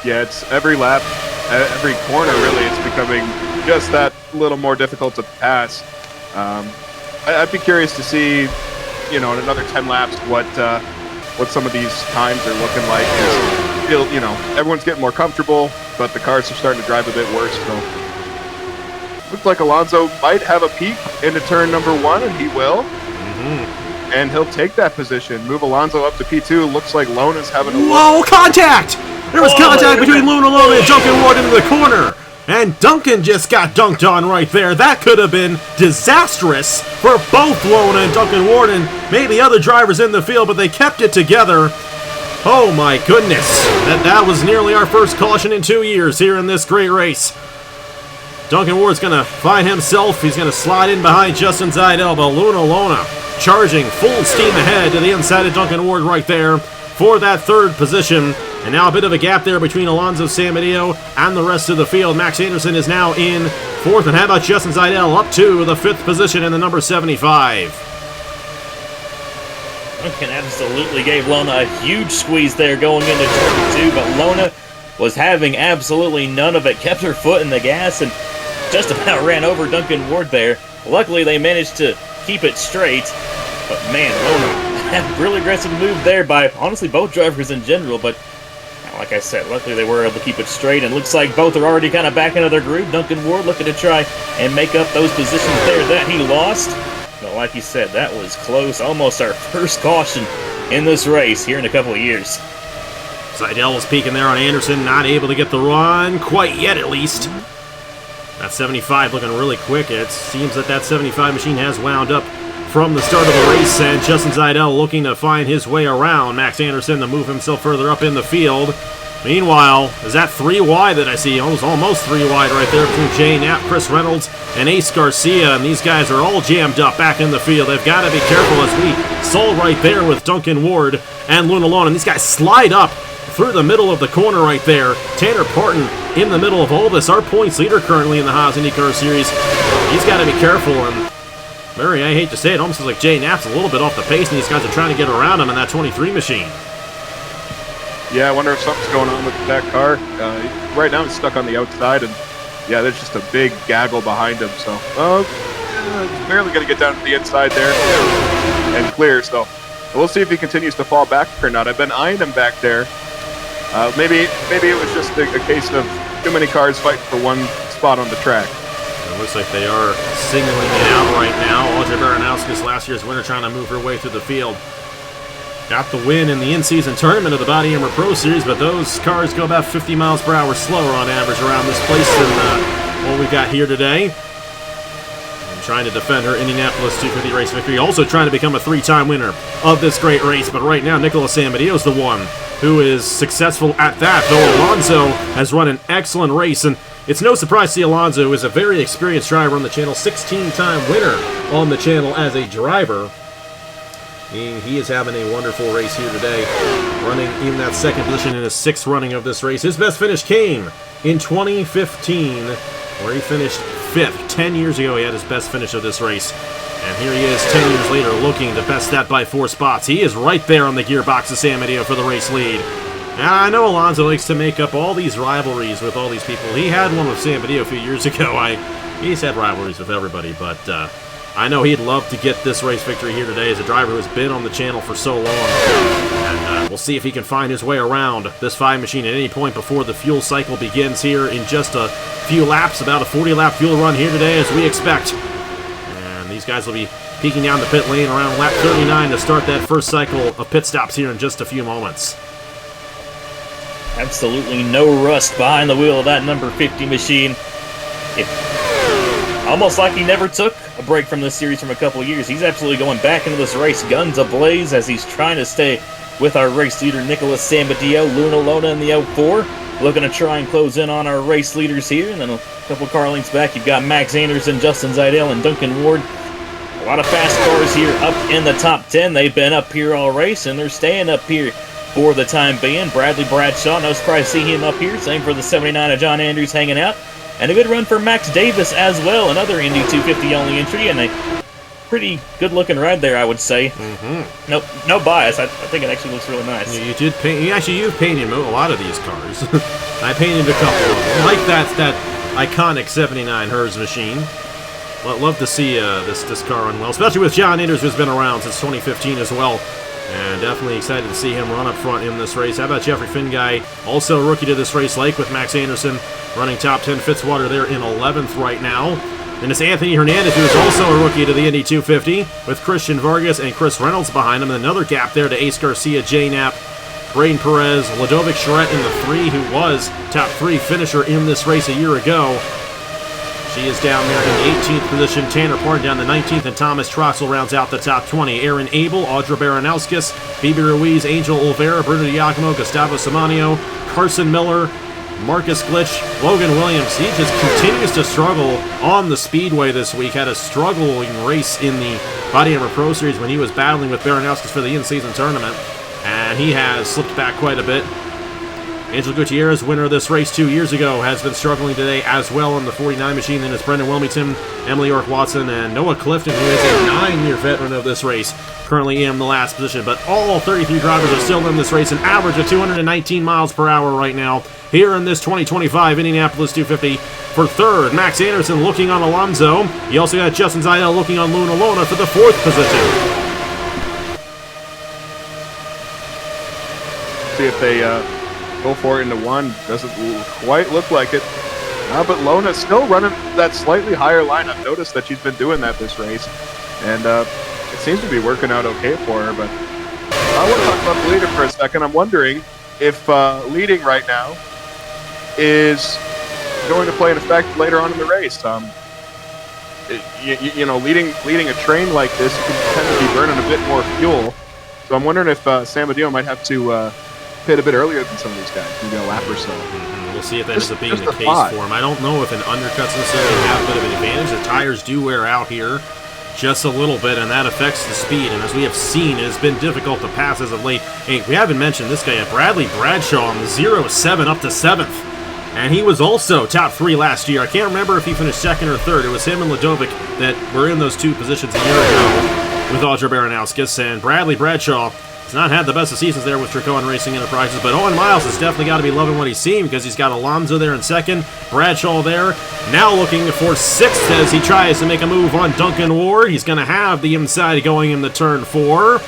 Yeah, it's every lap, every corner really, it's becoming just that little more difficult to pass. I'd be curious to see, in another 10 laps, what some of these times are looking like. Everyone's getting more comfortable, but the cars are starting to drive a bit worse. So looks like Alonso might have a peek into turn number 1, and he will. Mm-hmm. And he'll take that position, move Alonso up to P2. Looks like Lona's having a Whoa, contact! There was contact between Luna Lona and Duncan Ward into the corner. And Duncan just got dunked on right there. That could have been disastrous for both Lona and Duncan Ward and maybe other drivers in the field, but they kept it together. Oh my goodness. That was nearly our first caution in 2 years here in this great race. Duncan Ward's going to find himself. He's going to slide in behind Justin Zeidel, but Luna Lona charging full steam ahead to the inside of Duncan Ward right there for that third position. And now a bit of a gap there between Alonso Samedeo and the rest of the field. Max Anderson is now in 4th. And how about Justin Zeidel up to the 5th position in the number 75? Duncan absolutely gave Lona a huge squeeze there going into turn 2, but Lona was having absolutely none of it. Kept her foot in the gas and just about ran over Duncan Ward there. Luckily, they managed to keep it straight. But man, Lona had a really aggressive move there by, honestly, both drivers in general, but like I said, luckily they were able to keep it straight, and looks like both are already kind of back into their groove. Duncan Ward looking to try and make up those positions there that he lost. But like you said, that was close. Almost our first caution in this race here in a couple of years. Zeidel was peeking there on Anderson, not able to get the run quite yet, at least. That 75 looking really quick. It seems that 75 machine has wound up from the start of the race, and Justin Zeidel looking to find his way around Max Anderson to move himself further up in the field. Meanwhile, is that 3 wide that I see? Almost 3 wide right there between Jay Knapp, Chris Reynolds, and Ace Garcia, and these guys are all jammed up back in the field. They've got to be careful, as we saw right there with Duncan Ward and Luna Lona, and these guys slide up through the middle of the corner right there. Tanner Parton in the middle of all this, our points leader currently in the Haas IndyCar Series. He's got to be careful, and Murray, I hate to say it, almost looks like Jay Knapp's a little bit off the pace, and these guys are trying to get around him in that 23 machine. Yeah, I wonder if something's going on with that car. Right now he's stuck on the outside, and yeah, there's just a big gaggle behind him, so he's barely going to get down to the inside there and clear, so we'll see if he continues to fall back or not. I've been eyeing him back there. Maybe it was just a case of too many cars fighting for one spot on the track. It looks like they are singling it out right now. Audrey Baranowski's last year's winner trying to move her way through the field. Got the win in the in-season tournament of the Body Armor Pro Series, but those cars go about 50 miles per hour slower on average around this place than what we got here today. And trying to defend her Indianapolis 250 race victory. Also trying to become a 3-time winner of this great race, but right now Nicholas Samedeo is the one who is successful at that, though Alonso has run an excellent race, and it's no surprise to see Alonso, who is a very experienced driver on the channel, 16-time winner on the channel as a driver. He is having a wonderful race here today, running in that second position in his 6th running of this race. His best finish came in 2015, where he finished 5th. 10 years ago, he had his best finish of this race. And here he is 10 years later, looking to best that by 4 spots. He is right there on the gearbox of San Mateo for the race lead. And I know Alonso likes to make up all these rivalries with all these people. He had one with San Mateo a few years ago. He's had rivalries with everybody, but I know he'd love to get this race victory here today as a driver who's been on the channel for so long. And we'll see if he can find his way around this 5 machine at any point before the fuel cycle begins here in just a few laps. About a 40-lap fuel run here today as we expect. And these guys will be peeking down the pit lane around lap 39 to start that first cycle of pit stops here in just a few moments. Absolutely no rust behind the wheel of that number 50 machine. Almost like he never took a break from this series from a couple of years. He's absolutely going back into this race guns ablaze as he's trying to stay with our race leader Nicholas Sambadio, Luna Lona in the 04. Looking to try and close in on our race leaders here. And then a couple car lengths back, you've got Max Anderson, Justin Zeidel, and Duncan Ward. A lot of fast cars here up in the top 10. They've been up here all race, and they're staying up here for the time being. Bradley Bradshaw, no surprise to see him up here. Same for the 79 of John Andrews hanging out. And a good run for Max Davis as well. Another Indy 250 only entry, and a pretty good-looking ride there, I would say. Mm-hmm. No bias. I think it actually looks really nice. You did paint. You've painted a lot of these cars. I painted a couple of them. Like that iconic 79 Hertz machine. Love to see this car run well, especially with John Andrews, who's been around since 2015 as well. And definitely excited to see him run up front in this race. How about Jeffrey Finguy, also a rookie to this race, like with Max Anderson, running top 10. Fitzwater there in 11th right now. And it's Anthony Hernandez, who is also a rookie to the Indy 250, with Christian Vargas and Chris Reynolds behind him. And another gap there to Ace Garcia, J Knapp, Braden Perez, Ludovic Charette in the 3, who was top 3 finisher in this race a year ago. She is down there in the 18th position. Tanner Parton down the 19th, and Thomas Troxel rounds out the top 20. Aaron Abel, Audra Baranowskis, Phoebe Ruiz, Angel Olvera, Bruno Giacomo, Gustavo Simonio, Carson Miller, Marcus Glitch, Logan Williams. He just continues to struggle on the speedway this week. Had a struggling race in the Body Armor Pro Series when he was battling with Baranowskis for the in-season tournament, and he has slipped back quite a bit. Angel Gutierrez, winner of this race 2 years ago, has been struggling today as well on the 49 machine. Then it's Brendan Wilmington, Emily York-Watson, and Noah Clifton, who is a 9-year veteran of this race, currently in the last position. But all 33 drivers are still in this race, an average of 219 miles per hour right now, here in this 2025 Indianapolis 250. For third, Max Anderson looking on Alonso. You also got Justin Zeidel looking on Luna Lona for the 4th position. See if they go for it into one. Doesn't quite look like it. But Lona's still running that slightly higher line. I've noticed that she's been doing that this race. And it seems to be working out okay for her. But I want to talk about the leader for a second. I'm wondering if leading right now is going to play an effect later on in the race. You know, leading a train like this, you can tend to be burning a bit more fuel. So I'm wondering if Sambadio might have to pit a bit earlier than some of these guys, maybe a lap or so. We'll see if that ends up being the case for him. I don't know if an undercut's necessarily have a bit of an advantage. The tires do wear out here just a little bit, and that affects the speed. And as we have seen, it has been difficult to pass as of late. Hey, we haven't mentioned this guy yet, Bradley Bradshaw on the 0-7 up to 7th. And he was also top 3 last year. I can't remember if he finished 2nd or 3rd. It was him and Ludovic that were in those 2 positions a year ago with Audra Baranowskis. And Bradley Bradshaw has not had the best of seasons there with Tricone Racing Enterprises, but Owen Miles has definitely got to be loving what he's seen because he's got Alonso there in 2nd, Bradshaw there, now looking for 6th as he tries to make a move on Duncan Ward. He's going to have the inside going in the turn 4,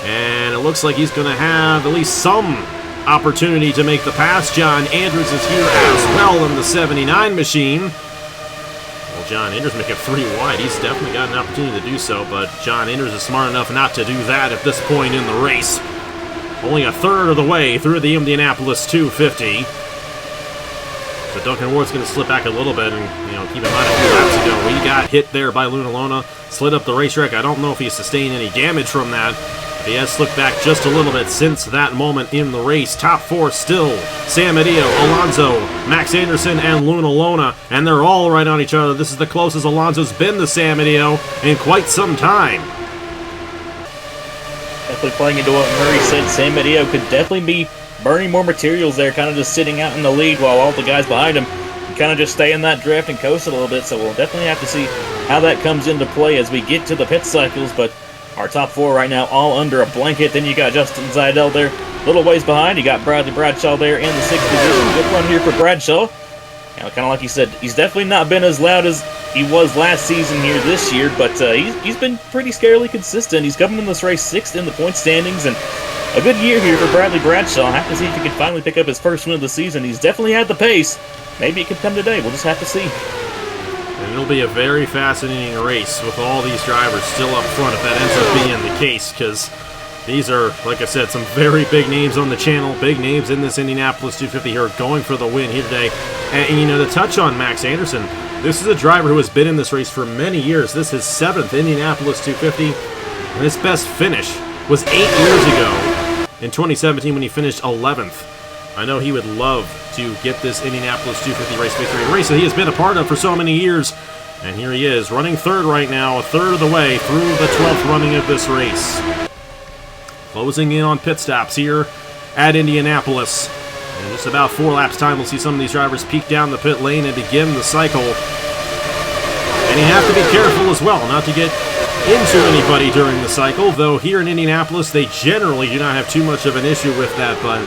and it looks like he's going to have at least some opportunity to make the pass. John Andrews is here as well in the 79 machine. John Andrews make it 3 wide. He's definitely got an opportunity to do so, but John Andrews is smart enough not to do that at this point in the race. Only a third of the way through the Indianapolis 250. So Duncan Ward's going to slip back a little bit, and keep in mind a few laps ago, he got hit there by Luna Lona, slid up the racetrack. I don't know if he sustained any damage from that. He has slipped back just a little bit since that moment in the race. Top 4 still San Mateo, Alonso, Max Anderson, and Luna Lona, and they're all right on each other. This is the closest Alonso's been to San Mateo in quite some time. definitely playing into what Murray said. San Mateo could definitely be burning more materials there, kind of just sitting out in the lead while all the guys behind him kind of just stay in that drift and coast a little bit. So we'll definitely have to see how that comes into play as we get to the pit cycles. But our top 4 right now all under a blanket. Then you got Justin Zeidel there a little ways behind. You got Bradley Bradshaw there in the 6th position. Good run here for Bradshaw. Kind of like you said, he's definitely not been as loud as he was last season here this year, but he's been pretty scarily consistent. He's coming in this race 6th in the point standings, and a good year here for Bradley Bradshaw. I have to see if he can finally pick up his first win of the season. He's definitely had the pace. Maybe it could come today. We'll just have to see. And it'll be a very fascinating race with all these drivers still up front if that ends up being the case, because these are, like I said, some very big names on the channel, big names in this Indianapolis 250 here going for the win here today. And you know, to touch on Max Anderson, this is a driver who has been in this race for many years. This is his 7th Indianapolis 250, and his best finish was 8 years ago in 2017 when he finished 11th. I know he would love to get this Indianapolis 250 race victory, a race that he has been a part of for so many years. And here he is, running 3rd right now, a third of the way through the 12th running of this race. Closing in on pit stops here at Indianapolis. In just about 4 laps time, we'll see some of these drivers peek down the pit lane and begin the cycle. And you have to be careful as well not to get into anybody during the cycle, though here in Indianapolis, they generally do not have too much of an issue with that, but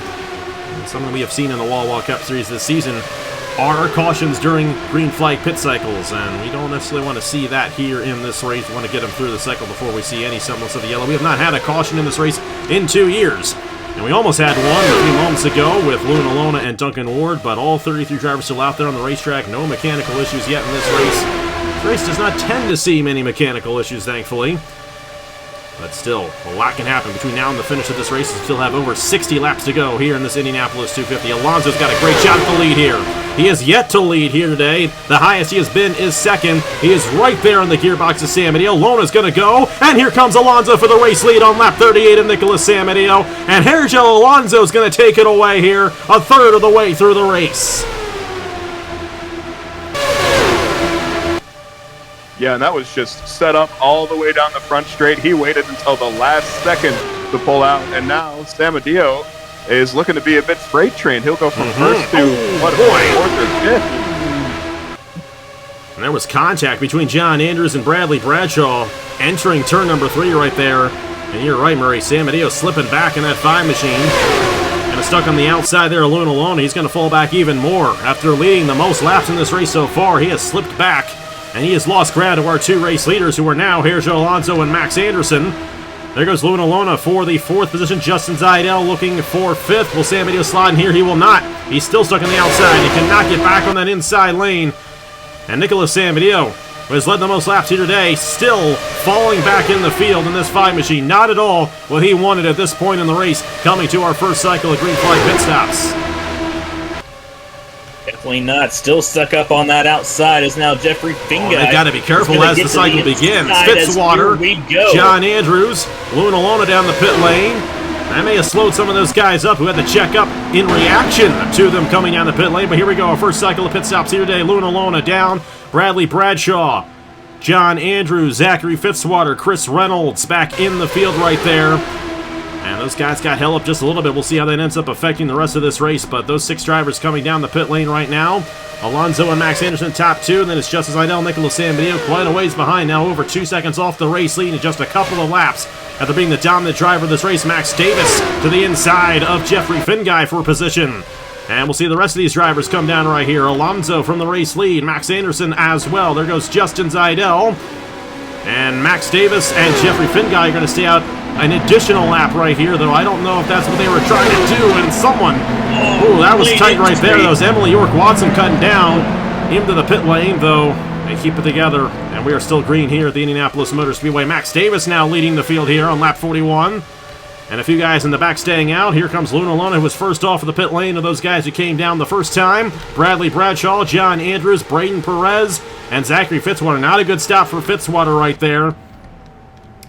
something we have seen in the Wall Wall Cup Series this season are cautions during green flag pit cycles, and we don't necessarily want to see that here in this race. We want to get them through the cycle before we see any semblance of the yellow. We have not had a caution in this race in 2 years, and we almost had one a few moments ago with Luna Lona and Duncan Ward, but all 33 drivers still out there on the racetrack. No mechanical issues yet in this race. This race does not tend to see many mechanical issues, thankfully. But still, a lot can happen between now and the finish of this race. We still have over 60 laps to go here in this Indianapolis 250. Alonso's got a great shot at the lead here. He has yet to lead here today. The highest he has been is 2nd. He is right there in the gearbox of San Mateo. Lona's going to go, and here comes Alonso for the race lead on lap 38 of Nicholas San Mateo. And Sergio Alonso's going to take it away here, a third of the way through the race. Yeah, and that was just set up all the way down the front straight. He waited until the last second to pull out, and now San Mateo is looking to be a bit freight trained. He'll go from first to, fourth or 5th. And there was contact between John Andrews and Bradley Bradshaw entering turn number 3 right there. And you're right, Murray. San Mateo slipping back in that 5 machine. And stuck on the outside there, Luna Lona. He's going to fall back even more. After leading the most laps in this race so far, he has slipped back. And he has lost ground to our 2 race leaders, who are now Sergio Alonso and Max Anderson. There goes Luna Lona for the 4th position. Justin Zeidel looking for 5th. Will San Mateo slide in here? He will not. He's still stuck on the outside. He cannot get back on that inside lane. And Nicholas San Mateo, who has led the most laps here today, still falling back in the field in this 5 machine. Not at all what he wanted at this point in the race, coming to our first cycle of green flag pit stops. Definitely not. Still stuck up on that outside is now Jeffrey Finga. They got to be careful as the cycle begins. Fitzwater, John Andrews, Luna Lona down the pit lane. That may have slowed some of those guys up who had to check up in reaction to them coming down the pit lane. But here we go. Our first cycle of pit stops here today. Luna Lona down. Bradley Bradshaw, John Andrews, Zachary Fitzwater, Chris Reynolds back in the field right there. And those guys got held up just a little bit. We'll see how that ends up affecting the rest of this race. But those 6 drivers coming down the pit lane right now. Alonso and Max Anderson top 2. And then it's Justin Zeidel, Nicholas San Mateo quite a ways behind now. Over 2 seconds off the race, leading in just a couple of laps. After being the dominant driver of this race, Max Davis to the inside of Jeffrey Finguy for position. And we'll see the rest of these drivers come down right here. Alonso from the race lead. Max Anderson as well. There goes Justin Zeidel. And Max Davis and Jeffrey Finguy are going to stay out an additional lap right here, though I don't know if that's what they were trying to do. And someone, ooh, that was tight right there. That was Emily York Watson cutting down into the pit lane, though they keep it together. And we are still green here at the Indianapolis Motor Speedway. Max Davis now leading the field here on lap 41. And a few guys in the back staying out. Here comes Luna Lona, who was first off of the pit lane of those guys who came down the first time. Bradley Bradshaw, John Andrews, Braden Perez, and Zachary Fitzwater. Not a good stop for Fitzwater right there.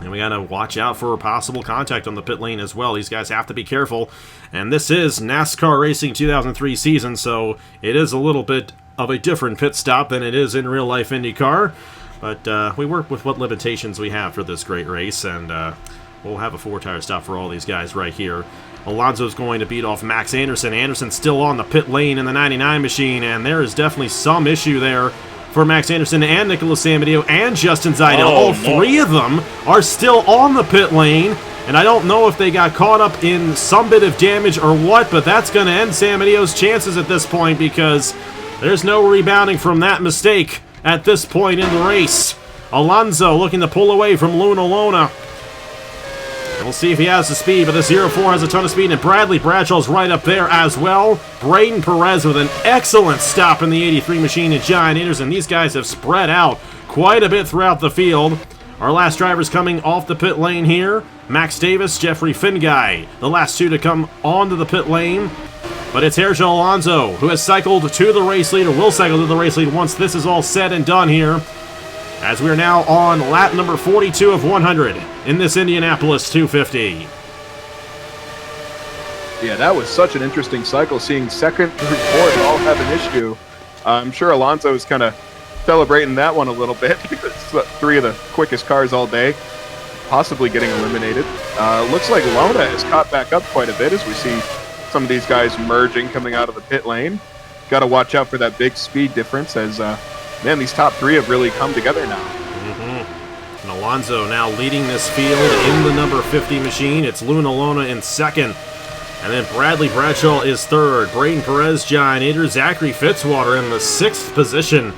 And we got to watch out for possible contact on the pit lane as well. These guys have to be careful. And this is NASCAR Racing 2003 season, so it is a little bit of a different pit stop than it is in real-life IndyCar. But we work with what limitations we have for this great race, and We'll have a 4-tire stop for all these guys right here. Alonso's going to beat off Max Anderson. Anderson's still on the pit lane in the 99 machine, and there is definitely some issue there for Max Anderson and Nicholas Samadeo and Justin Zeidel. All three of them are still on the pit lane, and I don't know if they got caught up in some bit of damage or what, but that's going to end Samadeo's chances at this point because there's no rebounding from that mistake at this point in the race. Alonso looking to pull away from Luna Lona. We'll see if he has the speed, but the 04 has a ton of speed, and Bradley Bradshaw's right up there as well. Braden Perez with an excellent stop in the 83 machine, and John Anderson. These guys have spread out quite a bit throughout the field. Our last drivers coming off the pit lane here. Max Davis, Jeffrey Finguy, the last two to come onto the pit lane. But it's Sergio Alonso, who has cycled to the race lead, or will cycle to the race lead once this is all said and done here, as we are now on lap number 42 of 100 in this Indianapolis 250. Yeah, that was such an interesting cycle, seeing second through fourth all have an issue. I'm sure Alonso is kind of celebrating that one a little bit because it's three of the quickest cars all day, possibly getting eliminated. Looks like Lona has caught back up quite a bit as we see some of these guys merging coming out of the pit lane. Got to watch out for that big speed difference as, man, these top three have really come together now. And Alonso now leading this field in the number 50 machine. It's Luna Lona in second. And then Bradley Bradshaw is third. Braden Perez, John Ader, Zachary Fitzwater in the 6th position.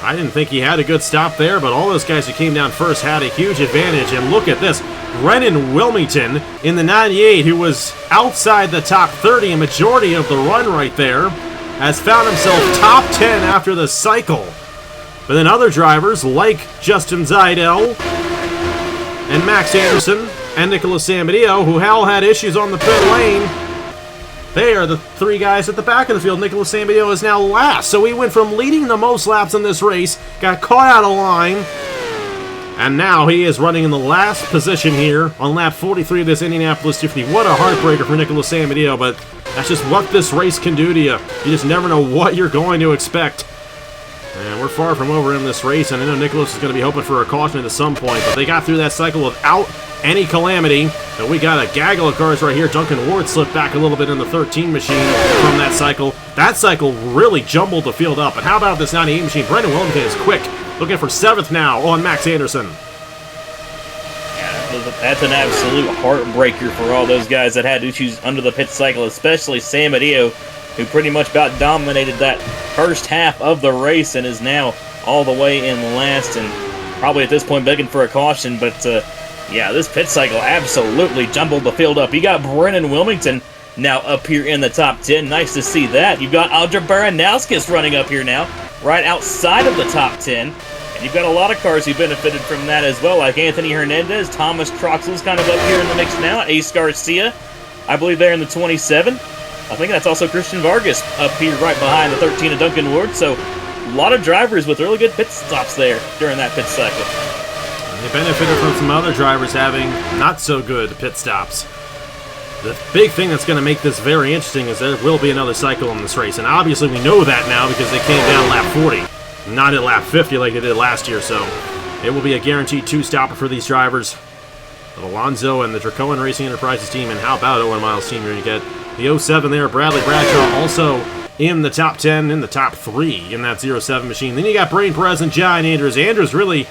I didn't think he had a good stop there, but all those guys who came down first had a huge advantage. And look at this. Brennan Wilmington in the 98, who was outside the top 30 a majority of the run right there, has found himself top 10 after the cycle. But then other drivers like Justin Zeidel and Max Anderson and Nicholas Samadeo, who all had issues on the pit lane, they are the three guys at the back of the field. Nicholas Samadeo is now last. So he went from leading the most laps in this race, got caught out of line, and now he is running in the last position here on lap 43 of this Indianapolis 250. What a heartbreaker for Nicholas Samadeo, but that's just what this race can do to you. You just never know what you're going to expect. And we're far from over in this race, and I know Nicholas is going to be hoping for a caution at some point, but they got through that cycle without any calamity. And we got a gaggle of cars right here. Duncan Ward slipped back a little bit in the 13 machine from that cycle. That cycle really jumbled the field up. And how about this 98 machine? Brendan Wilmington is quick, looking for 7th now on Max Anderson. Yeah, that's an absolute heartbreaker for all those guys that had issues under the pit cycle, especially Samadeo, who pretty much about dominated that first half of the race and is now all the way in last and probably at this point begging for a caution. But yeah, this pit cycle absolutely jumbled the field up. You got Brennan Wilmington now up here in the top 10. Nice to see that. You've got Audra Baranowskis running up here now, right outside of the top 10. And you've got a lot of cars who benefited from that as well, like Anthony Hernandez, Thomas Troxel's kind of up here in the mix now, Ace Garcia, I believe they're in the 27. I think that's also Christian Vargas up here right behind the 13 of Duncan Ward. So a lot of drivers with really good pit stops there during that pit cycle. They benefited from some other drivers having not so good pit stops. The big thing that's going to make this very interesting is there will be another cycle in this race. And obviously we know that now because they came down lap 40, not at lap 50 like they did last year. So it will be a guaranteed 2-stopper for these drivers. But Alonso and the Dracoan Racing Enterprises team, and how about Owen Miles Sr. You get the 07 there, Bradley Bradshaw also in the top 10, in the top 3 in that 07 machine. Then you got Braden Perez and John Andrews. Andrews really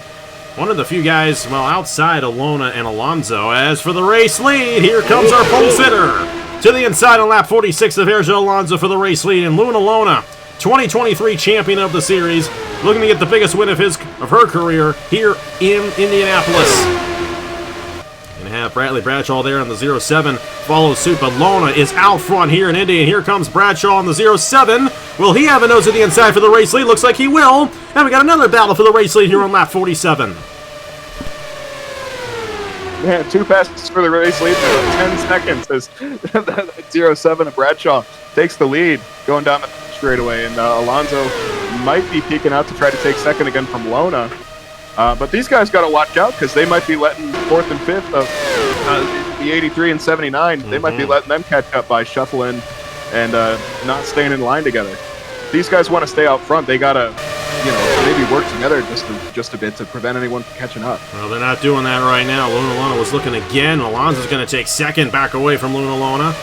one of the few guys, well, outside Alona and Alonso. As for the race lead, here comes our pole sitter to the inside on lap 46 of Sergio Alonso for the race lead. And Luna Lona, 2023 champion of the series, looking to get the biggest win of her career here in Indianapolis. And have Bradley Bradshaw there on the 07 follows suit, but Lona is out front here in Indy, and here comes Bradshaw on the 07. Will he have a nose at the inside for the race lead? Looks like he will. And we got another battle for the race lead here on lap 47. Man, 2 passes for the race lead in 10 seconds as that 07 of Bradshaw takes the lead going down the straightaway, and Alonso might be peeking out to try to take second again from Lona. But these guys got to watch out because they might be letting 4th and 5th of the 83 and 79. They might be letting them catch up by shuffling and not staying in line together. These guys want to stay out front. They got to maybe work together just a bit to prevent anyone from catching up. Well, they're not doing that right now. Luna Lona was looking again. Alonso's going to take second, back away from Luna Lona.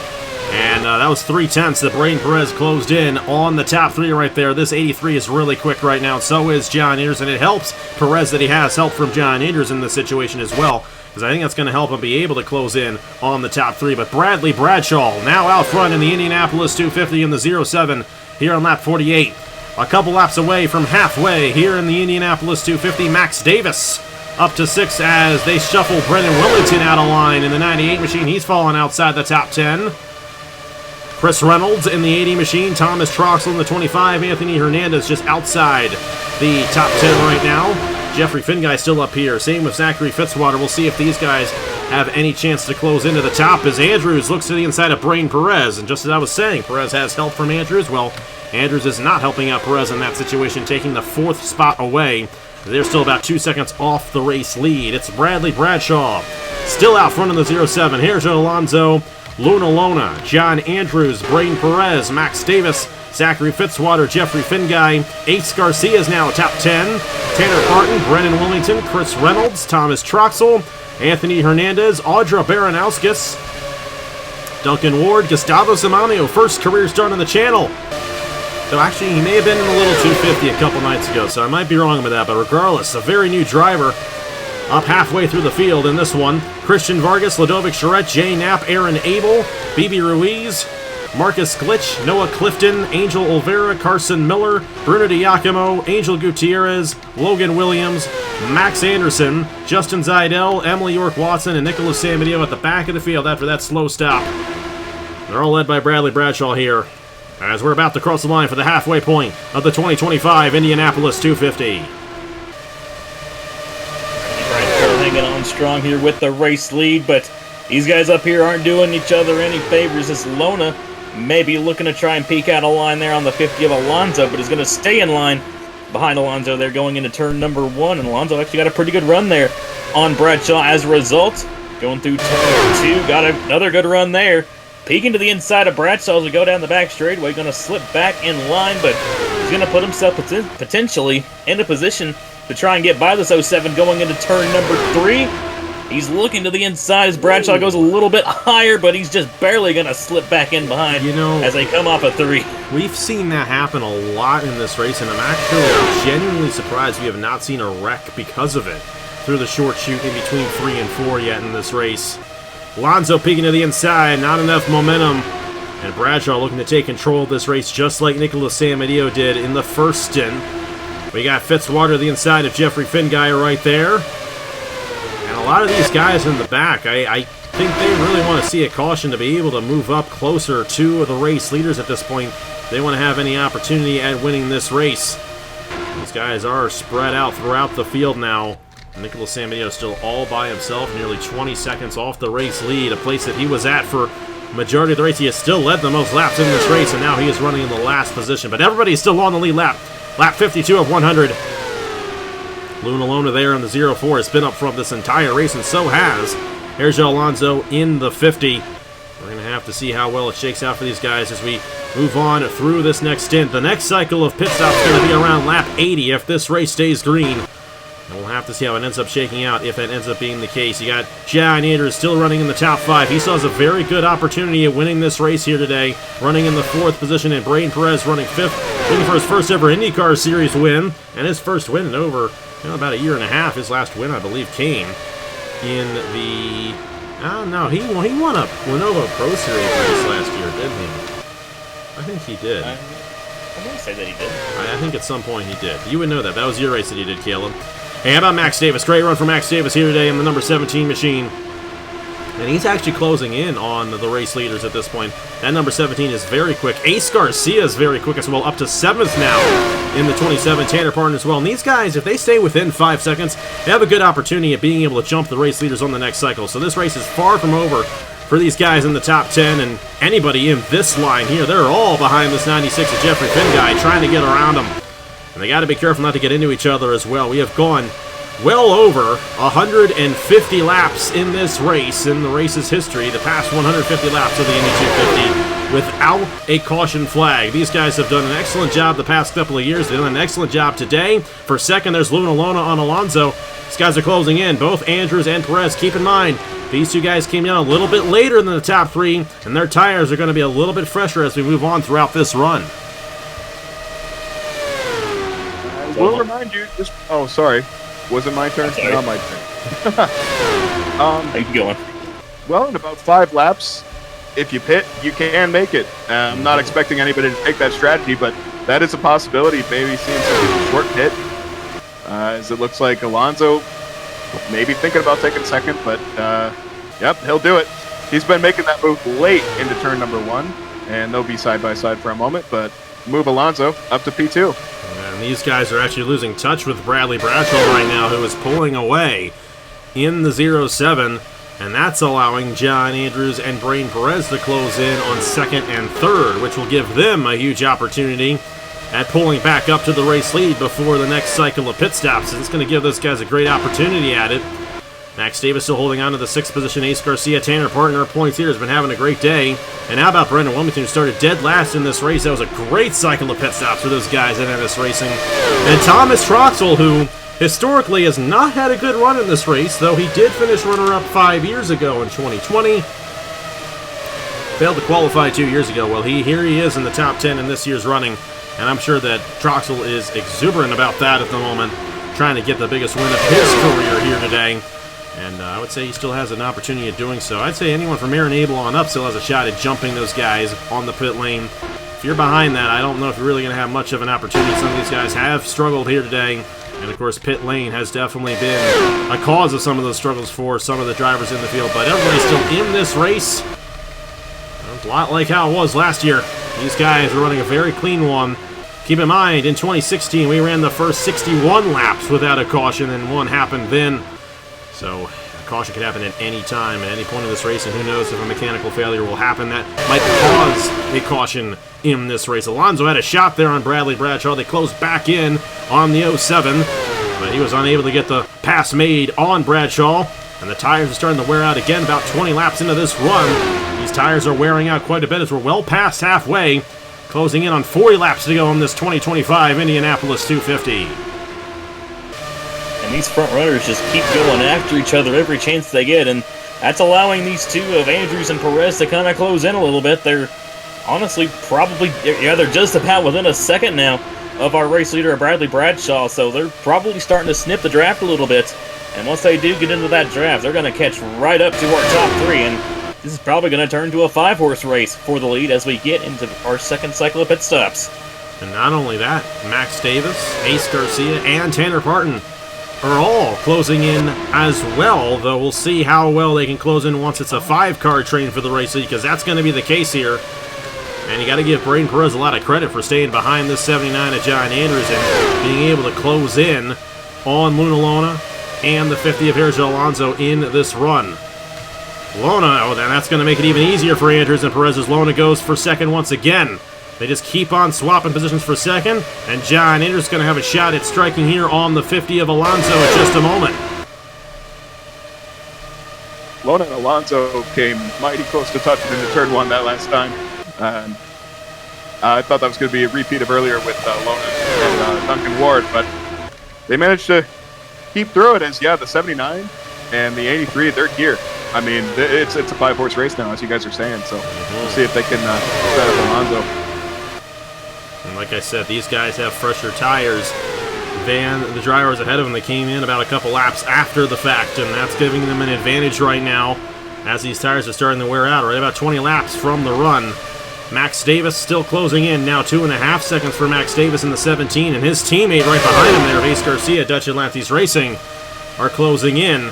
And that was 3/10 that Braden Perez closed in on the top three right there. This 83 is really quick right now. So is John Andrews, and it helps Perez that he has help from John Andrews in this situation as well, because I think that's going to help him be able to close in on the top three. But Bradley Bradshaw now out front in the Indianapolis 250 in the 07 here on lap 48. A couple laps away from halfway here in the Indianapolis 250. Max Davis up to 6 as they shuffle Brendan Willington out of line in the 98 machine. He's falling outside the top 10. Chris Reynolds in the 80 machine. Thomas Troxel in the 25. Anthony Hernandez just outside the top 10 right now. Jeffrey Finguy still up here. Same with Zachary Fitzwater. We'll see if these guys have any chance to close into the top as Andrews looks to the inside of Braden Perez. And just as I was saying, Perez has help from Andrews. Well, Andrews is not helping out Perez in that situation, taking the 4th spot away. They're still about 2 seconds off the race lead. It's Bradley Bradshaw still out front in the 07. Here's Alonso, Luna Lona, John Andrews, Braden Perez, Max Davis, Zachary Fitzwater, Jeffrey Finguy. Ace Garcia's now top 10. Tanner Parton, Brendan Willington, Chris Reynolds, Thomas Troxel, Anthony Hernandez, Audra Baranowskis, Duncan Ward, Gustavo Zamanio, first career start on the channel. So actually, he may have been in the little 250 a couple nights ago, so I might be wrong with that. But regardless, a very new driver up halfway through the field in this one. Christian Vargas, Ludovic Charette, Jay Knapp, Aaron Abel, Bibi Ruiz, Marcus Glitch, Noah Clifton, Angel Olvera, Carson Miller, Bruno Diacomo, Angel Gutierrez, Logan Williams, Max Anderson, Justin Zidell, Emily York-Watson, and Nicholas Samadeo at the back of the field after that slow stop. They're all led by Bradley Bradshaw here, as we're about to cross the line for the halfway point of the 2025 Indianapolis 250. Bradshaw hanging on strong here with the race lead, but these guys up here aren't doing each other any favors. As Lona maybe looking to try and peek out a line there on the 50 of Alonso, but is going to stay in line behind Alonso there going into turn number 1. And Alonso actually got a pretty good run there on Bradshaw as a result. Going through turn 2, got another good run there. Peeking to the inside of Bradshaw as we go down the back straightaway. Going to slip back in line, but he's going to put himself potentially in a position to try and get by this 07 going into turn number 3. He's looking to the inside as Bradshaw goes a little bit higher, but he's just barely going to slip back in behind as they come off a 3. We've seen that happen a lot in this race, and I'm actually genuinely surprised we have not seen a wreck because of it through the short chute in between 3 and 4 yet in this race. Alonso peeking to the inside, not enough momentum. And Bradshaw looking to take control of this race just like Nicholas Samadeo did in the first stint. We got Fitzwater to the inside of Jeffrey Finguy right there. And a lot of these guys in the back, I think they really want to see a caution to be able to move up closer to the race leaders at this point. They want to have any opportunity at winning this race. These guys are spread out throughout the field now. Nicholas Samadeo still all by himself, nearly 20 seconds off the race lead, a place that he was at for majority of the race. He has still led the most laps in this race, and now he is running in the last position. But everybody is still on the lead lap. Lap 52 of 100. Luna Lona there in the 04 has been up front this entire race, and so has Sergio Alonso in the 50. We're going to have to see how well it shakes out for these guys as we move on through this next stint. The next cycle of pit stops is going to be around lap 80 if this race stays green. And we'll have to see how it ends up shaking out if that ends up being the case. You got John Andrews still running in the top 5. He still has a very good opportunity at winning this race here today. Running in the 4th position, and Braden Perez running 5th. Looking for his first ever IndyCar Series win. And his first win in over about a year and a half. His last win, I believe, came in the... no, he won a Lenovo Pro Series race last year, didn't he? I think he did. I'm going to say that he did. I think at some point he did. You would know that. That was your race that he did, Caleb. Hey, how about Max Davis? Great run for Max Davis here today in the number 17 machine. And he's actually closing in on the race leaders at this point. That number 17 is very quick. Ace Garcia is very quick as well, up to 7th now in the 27. Tanner Parton as well. And these guys, if they stay within 5 seconds, they have a good opportunity at being able to jump the race leaders on the next cycle. So this race is far from over for these guys in the top 10. And anybody in this line here, they're all behind this 96 of Jeffrey Finguy, trying to get around him. And they got to be careful not to get into each other as well. We have gone well over 150 laps in this race, in the race's history, the past 150 laps of the Indy 250, without a caution flag. These guys have done an excellent job the past couple of years. They've done an excellent job today. For second, there's Luna Lona on Alonso. These guys are closing in, both Andrews and Perez. Keep in mind, these two guys came down a little bit later than the top three, and their tires are going to be a little bit fresher as we move on throughout this run. We'll remind you, just... Oh, sorry. Was it my turn? Not my turn. How you going? Well, in about 5 laps, if you pit, you can make it. I'm not expecting anybody to take that strategy, but that is a possibility. Maybe seeing some short pit, as it looks like Alonso maybe thinking about taking second, but yep, he'll do it. He's been making that move late into turn number 1, and they'll be side by side for a moment, but move Alonso up to P2. And these guys are actually losing touch with Bradley Bradshaw right now, who is pulling away in the 0-7, and that's allowing John Andrews and Brain Perez to close in on second and third, which will give them a huge opportunity at pulling back up to the race lead before the next cycle of pit stops. And it's going to give those guys a great opportunity at it. Max Davis still holding on to the 6th position. Ace Garcia, Tanner Partner, points here, has been having a great day. And how about Brendan Wilmington, who started dead last in this race? That was a great cycle of pit stops for those guys in NS Racing. And Thomas Troxel, who historically has not had a good run in this race, though he did finish runner-up 5 years ago in 2020. Failed to qualify 2 years ago. Well, here he is in the top 10 in this year's running. And I'm sure that Troxel is exuberant about that at the moment, trying to get the biggest win of his career here today. And I would say he still has an opportunity of doing so. I'd say anyone from Aaron Abel on up still has a shot at jumping those guys on the pit lane. If you're behind that, I don't know if you're really going to have much of an opportunity. Some of these guys have struggled here today. And, of course, pit lane has definitely been a cause of some of those struggles for some of the drivers in the field. But everybody's still in this race. A lot like how it was last year. These guys are running a very clean one. Keep in mind, in 2016, we ran the first 61 laps without a caution, and one happened then. So, a caution could happen at any time, at any point in this race, and who knows if a mechanical failure will happen that might cause a caution in this race. Alonso had a shot there on Bradley Bradshaw. They closed back in on the 07, but he was unable to get the pass made on Bradshaw, and the tires are starting to wear out again about 20 laps into this run. These tires are wearing out quite a bit as we're well past halfway, closing in on 40 laps to go on this 2025 Indianapolis 250. And these front runners just keep going after each other every chance they get, and that's allowing these two of Andrews and Perez to kind of close in a little bit. They're honestly probably, they're just about within a second now of our race leader, Bradley Bradshaw, so they're probably starting to snip the draft a little bit. And once they do get into that draft, they're going to catch right up to our top 3, and this is probably going to turn to a 5-horse race for the lead as we get into our second cycle of pit stops. And not only that, Max Davis, Ace Garcia, and Tanner Parton are all closing in as well, though we'll see how well they can close in once it's a 5-car train for the race lead, because that's going to be the case here. And you got to give Braden Perez a lot of credit for staying behind this 79 of John Andrews and being able to close in on Luna Lona and the 50 of Sergio Alonso in this run. Lona, oh, then that's going to make it even easier for Andrews and Perez as Lona goes for second once again. They just keep on swapping positions for second, and John Andrews is going to have a shot at striking here on the 50 of Alonso in just a moment. Lona and Alonso came mighty close to touching into turn 1 that last time. I thought that was going to be a repeat of earlier with Lona and Duncan Ward, but they managed to keep through it as, yeah, the 79 and the 83, they're here. I mean, it's a 5-horse race now, as you guys are saying, so we'll see if they can set up Alonso. And like I said, these guys have fresher tires than the drivers ahead of them. They came in about a couple laps after the fact, and that's giving them an advantage right now as these tires are starting to wear out. Right about 20 laps from the run. Max Davis still closing in, now 2.5 seconds for Max Davis in the 17, and his teammate right behind him there, Ace Garcia, Dutch Atlantis Racing, are closing in.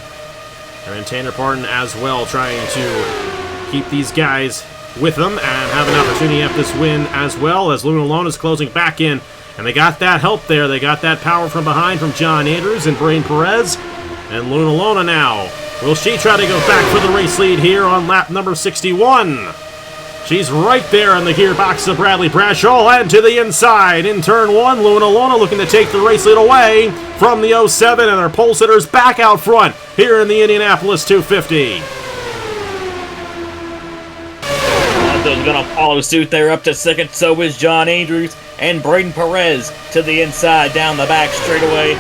And then Tanner Parton as well, trying to keep these guys with them and have an opportunity at this win as well, as Luna Lona is closing back in. And they got that help there. They got that power from behind from John Andrews and Brain Perez. And Luna Lona now. Will she try to go back for the race lead here on lap number 61? She's right there in the gearbox of Bradley Bradshaw, and to the inside in turn 1. Luna Lona looking to take the race lead away from the 07, and her pole sitters back out front here in the Indianapolis 250. Alonso's going to follow suit there up to second. So is John Andrews and Braden Perez to the inside down the back straightaway.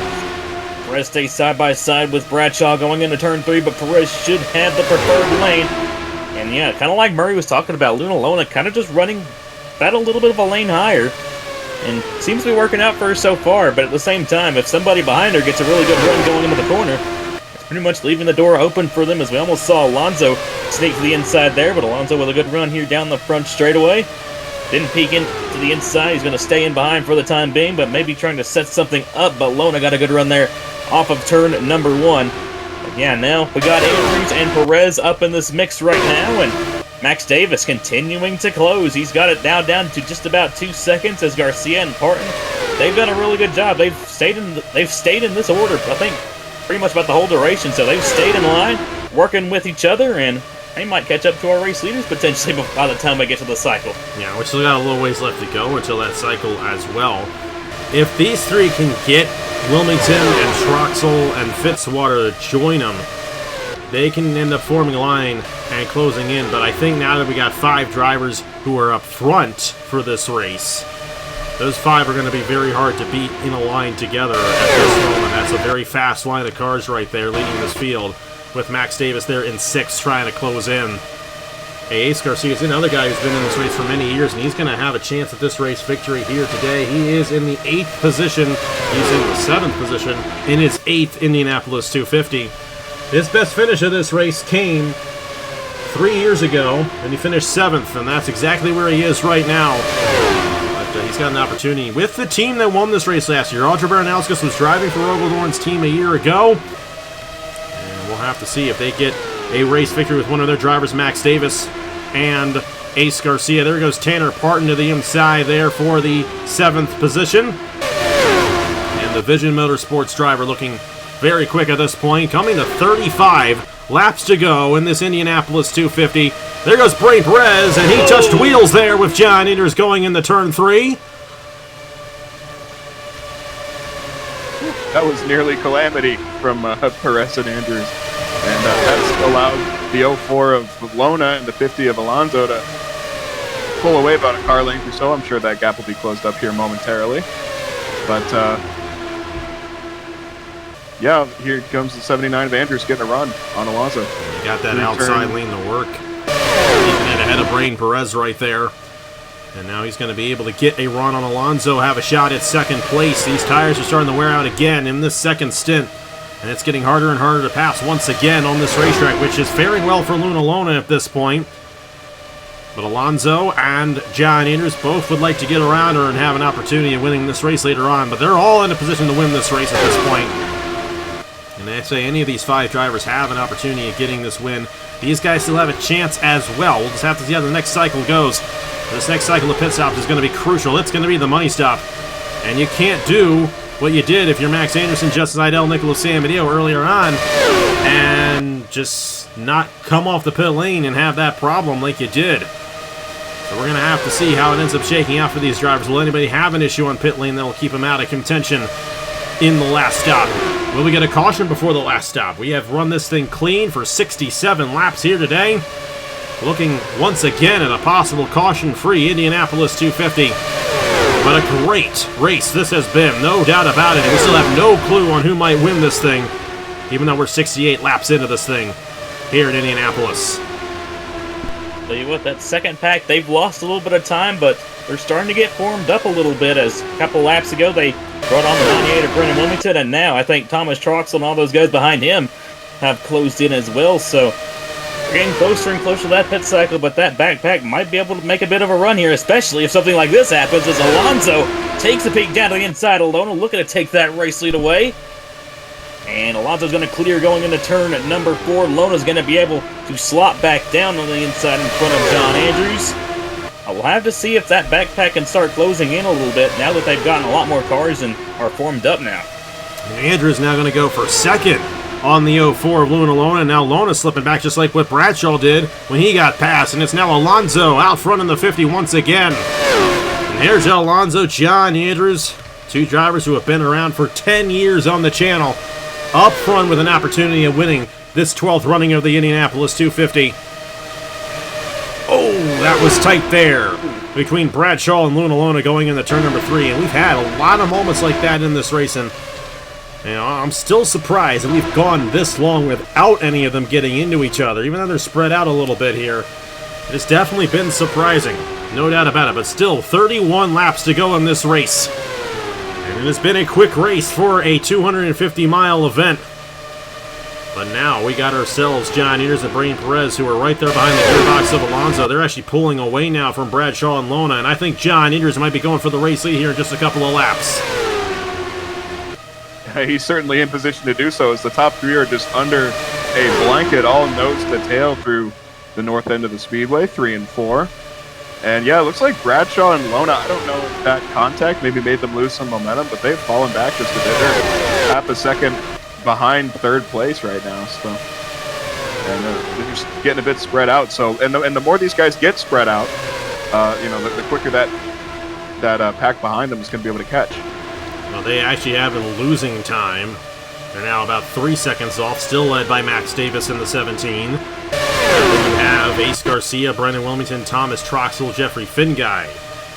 Perez stays side by side with Bradshaw going into turn 3, but Perez should have the preferred lane. And yeah, kind of like Murray was talking about, Luna Lona kind of just running that a little bit of a lane higher. And seems to be working out for her so far, but at the same time, if somebody behind her gets a really good run going into the corner, it's pretty much leaving the door open for them, as we almost saw Alonso sneak to the inside there, but Alonso with a good run here down the front straightaway. Didn't peek in to the inside. He's going to stay in behind for the time being, but maybe trying to set something up, but Lona got a good run there off of turn number 1. Yeah, now we got Andrews and Perez up in this mix right now, and Max Davis continuing to close. He's got it now down to just about 2 seconds as Garcia and Parton, they've done a really good job. They've stayed in this order, I think, pretty much about the whole duration. So they've stayed in line, working with each other, and they might catch up to our race leaders potentially by the time we get to the cycle. Yeah, we still got a little ways left to go until that cycle as well. If these three can get Wilmington and Troxel and Fitzwater to join them, they can end up forming a line and closing in. But I think now that we got 5 drivers who are up front for this race, those 5 are going to be very hard to beat in a line together at this moment. That's a very fast line of cars right there leading this field, with Max Davis there in 6th trying to close in. Ace Garcia is another guy who's been in this race for many years, and he's going to have a chance at this race victory here today. He is in the 8th position. He's in the 7th position in his 8th Indianapolis 250. His best finish of this race came 3 years ago, and he finished 7th, and that's exactly where he is right now. But he's got an opportunity with the team that won this race last year. Audra Baranowskis was driving for Ogledorn's team a year ago, and we'll have to see if they get a race victory with one of their drivers, Max Davis and Ace Garcia. There goes Tanner Parton to the inside there for the 7th position. And the Vision Motorsports driver looking very quick at this point, coming to 35 laps to go in this Indianapolis 250. There goes Braden Perez, and he touched wheels there with John Andrews going into turn 3. That was nearly calamity from Perez and Andrews. And that's allowed the 04 of Lona and the 50 of Alonso to pull away about a car length or so. I'm sure that gap will be closed up here momentarily. But, yeah, here comes the 79 of Andrews getting a run on Alonso. You got that outside lane to work. Keeping it ahead of Braden Perez right there. And now he's going to be able to get a run on Alonso, have a shot at 2nd place. These tires are starting to wear out again in this 2nd stint. And it's getting harder and harder to pass once again on this racetrack, which is faring well for Luna Lona at this point. But Alonso and John Andrews both would like to get around her and have an opportunity of winning this race later on. But they're all in a position to win this race at this point. And I say any of these 5 drivers have an opportunity of getting this win. These guys still have a chance as well. We'll just have to see how the next cycle goes. This next cycle of pit stops is going to be crucial. It's going to be the money stop. And you can't do what you did if you're Max Anderson, Justin Idell, Nicholas Samadeo earlier on, and just not come off the pit lane and have that problem like you did. So we're going to have to see how it ends up shaking out for these drivers. Will anybody have an issue on pit lane that will keep them out of contention in the last stop? Will we get a caution before the last stop? We have run this thing clean for 67 laps here today. Looking once again at a possible caution-free Indianapolis 250. But a great race this has been, no doubt about it. We still have no clue on who might win this thing, even though we're 68 laps into this thing here in Indianapolis. Tell you what, that second pack, they've lost a little bit of time, but they're starting to get formed up a little bit, as a couple laps ago they brought on the 98 of Brendan Wilmington, and now I think Thomas Troxel and all those guys behind him have closed in as well. So we're getting closer and closer to that pit cycle, but that backpack might be able to make a bit of a run here, especially if something like this happens, as Alonso takes a peek down to the inside of Lona, looking to take that race lead away. And Alonso's going to clear going into turn at number 4. Lona's going to be able to slot back down on the inside in front of John Andrews. I will have to see if that backpack can start closing in a little bit now that they've gotten a lot more cars and are formed up now. And Andrews now going to go for 2nd on the 04 of Luna Lona. And now Lona slipping back just like what Bradshaw did when he got passed. And it's now Alonso out front in the 50 once again. And here's Alonso, John Andrews, two drivers who have been around for 10 years on the channel, up front with an opportunity of winning this 12th running of the Indianapolis 250. Oh, that was tight there between Bradshaw and Luna Lona going into turn number 3. And we've had a lot of moments like that in this race. And I'm still surprised that we've gone this long without any of them getting into each other, even though they're spread out a little bit here. It's definitely been surprising, no doubt about it. But still, 31 laps to go in this race. And it has been a quick race for a 250-mile event. But now we got ourselves John Andrews and Brain Perez, who are right there behind the gearbox of Alonso. They're actually pulling away now from Bradshaw and Lona, and I think John Andrews might be going for the race lead here in just a couple of laps. He's certainly in position to do so, as the top 3 are just under a blanket, all nose to tail through the north end of the speedway, 3 and 4. And yeah, it looks like Bradshaw and Lona, I don't know if that contact maybe made them lose some momentum, but they've fallen back just a bit. They're half a second behind third place right now, so, and they're just getting a bit spread out. So, and the more these guys get spread out, the quicker that pack behind them is going to be able to catch. Well, they actually have been losing time. They're now about 3 seconds off, still led by Max Davis in the 17. And then you have Ace Garcia, Brendan Wilmington, Thomas Troxel, Jeffrey Finguy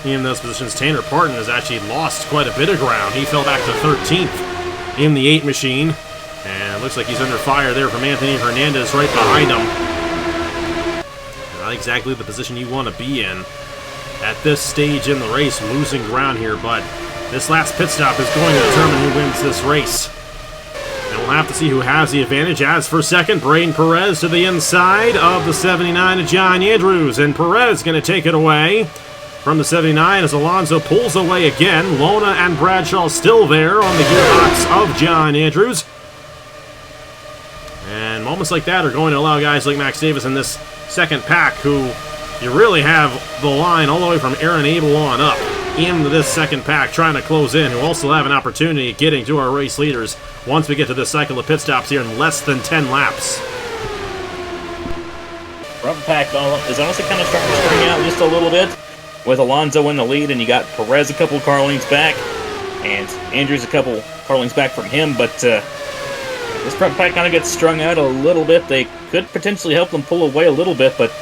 in those positions. Tanner Parton has actually lost quite a bit of ground. He fell back to 13th in the 8 machine. And it looks like he's under fire there from Anthony Hernandez right behind him. Not exactly the position you want to be in at this stage in the race, losing ground here, but this last pit stop is going to determine who wins this race. And we'll have to see who has the advantage. As for second, Brain Perez to the inside of the 79 of John Andrews. And Perez going to take it away from the 79 as Alonso pulls away again. Lona and Bradshaw still there on the gearbox of John Andrews. And moments like that are going to allow guys like Max Davis in this second pack, who you really have the line all the way from Aaron Abel on up into this second pack trying to close in, who also have an opportunity at getting to our race leaders once we get to this cycle of pit stops here in less than 10 laps. Front pack is honestly kind of starting to spring out just a little bit with Alonso in the lead, and you got Perez a couple car lengths back and Andrews a couple car lengths back from him, but this front pack kind of gets strung out a little bit. They could potentially help them pull away a little bit, but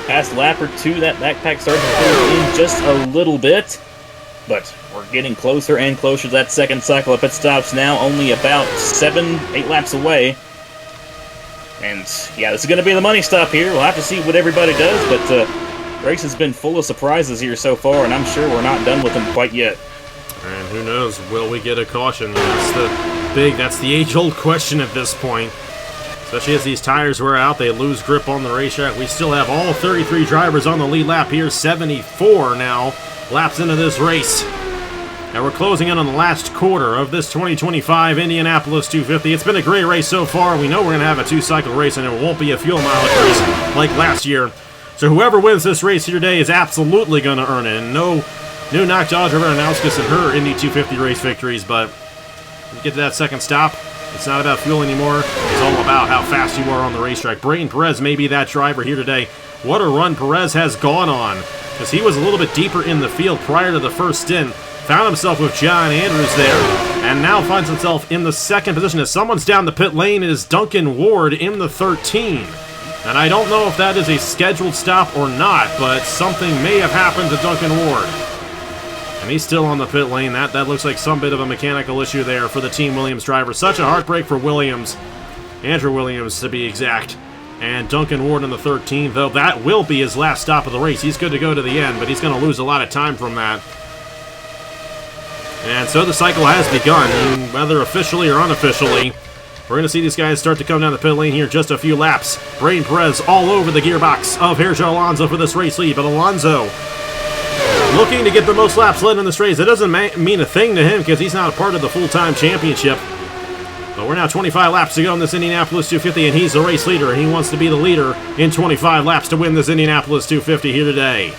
past lap or 2, that backpack started to pull in just a little bit. But we're getting closer and closer to that second cycle of pit stops now, only about 7-8 laps away. And yeah, this is going to be the money stop here. We'll have to see what everybody does, but the race has been full of surprises here so far, and I'm sure we're not done with them quite yet. And who knows, will we get a caution? That's the age-old question at this point. Especially as these tires wear out, they lose grip on the racetrack. We still have all 33 drivers on the lead lap here, 74 now laps into this race. And we're closing in on the last quarter of this 2025 Indianapolis 250. It's been a great race so far. We know we're going to have a 2-cycle race, and it won't be a fuel mileage race like last year. So whoever wins this race here today is absolutely going to earn it. And no knock to Audra Varanauskas and her Indy 250 race victories, but when you get to that second stop, it's not about fuel anymore. It's all about how fast you are on the racetrack. Brain Perez may be that driver here today. What a run Perez has gone on, because he was a little bit deeper in the field prior to the first stint. Found himself with John Andrews there, and now finds himself in the second position. As someone's down the pit lane, it is Duncan Ward in the 13. And I don't know if that is a scheduled stop or not, but something may have happened to Duncan Ward. And he's still on the pit lane. That looks like some bit of a mechanical issue there for the Team Williams driver. Such a heartbreak for Williams. Andrew Williams, to be exact. And Duncan Ward in the 13, though that will be his last stop of the race. He's good to go to the end, but he's going to lose a lot of time from that. And so the cycle has begun, and whether officially or unofficially. We're going to see these guys start to come down the pit lane here in just a few laps. Brain Perez all over the gearbox of Sergio Alonso for this race lead, but Alonso looking to get the most laps led in this race. It doesn't mean a thing to him because he's not a part of the full-time championship. But we're now 25 laps to go in this Indianapolis 250, and he's the race leader, and he wants to be the leader in 25 laps to win this Indianapolis 250 here today.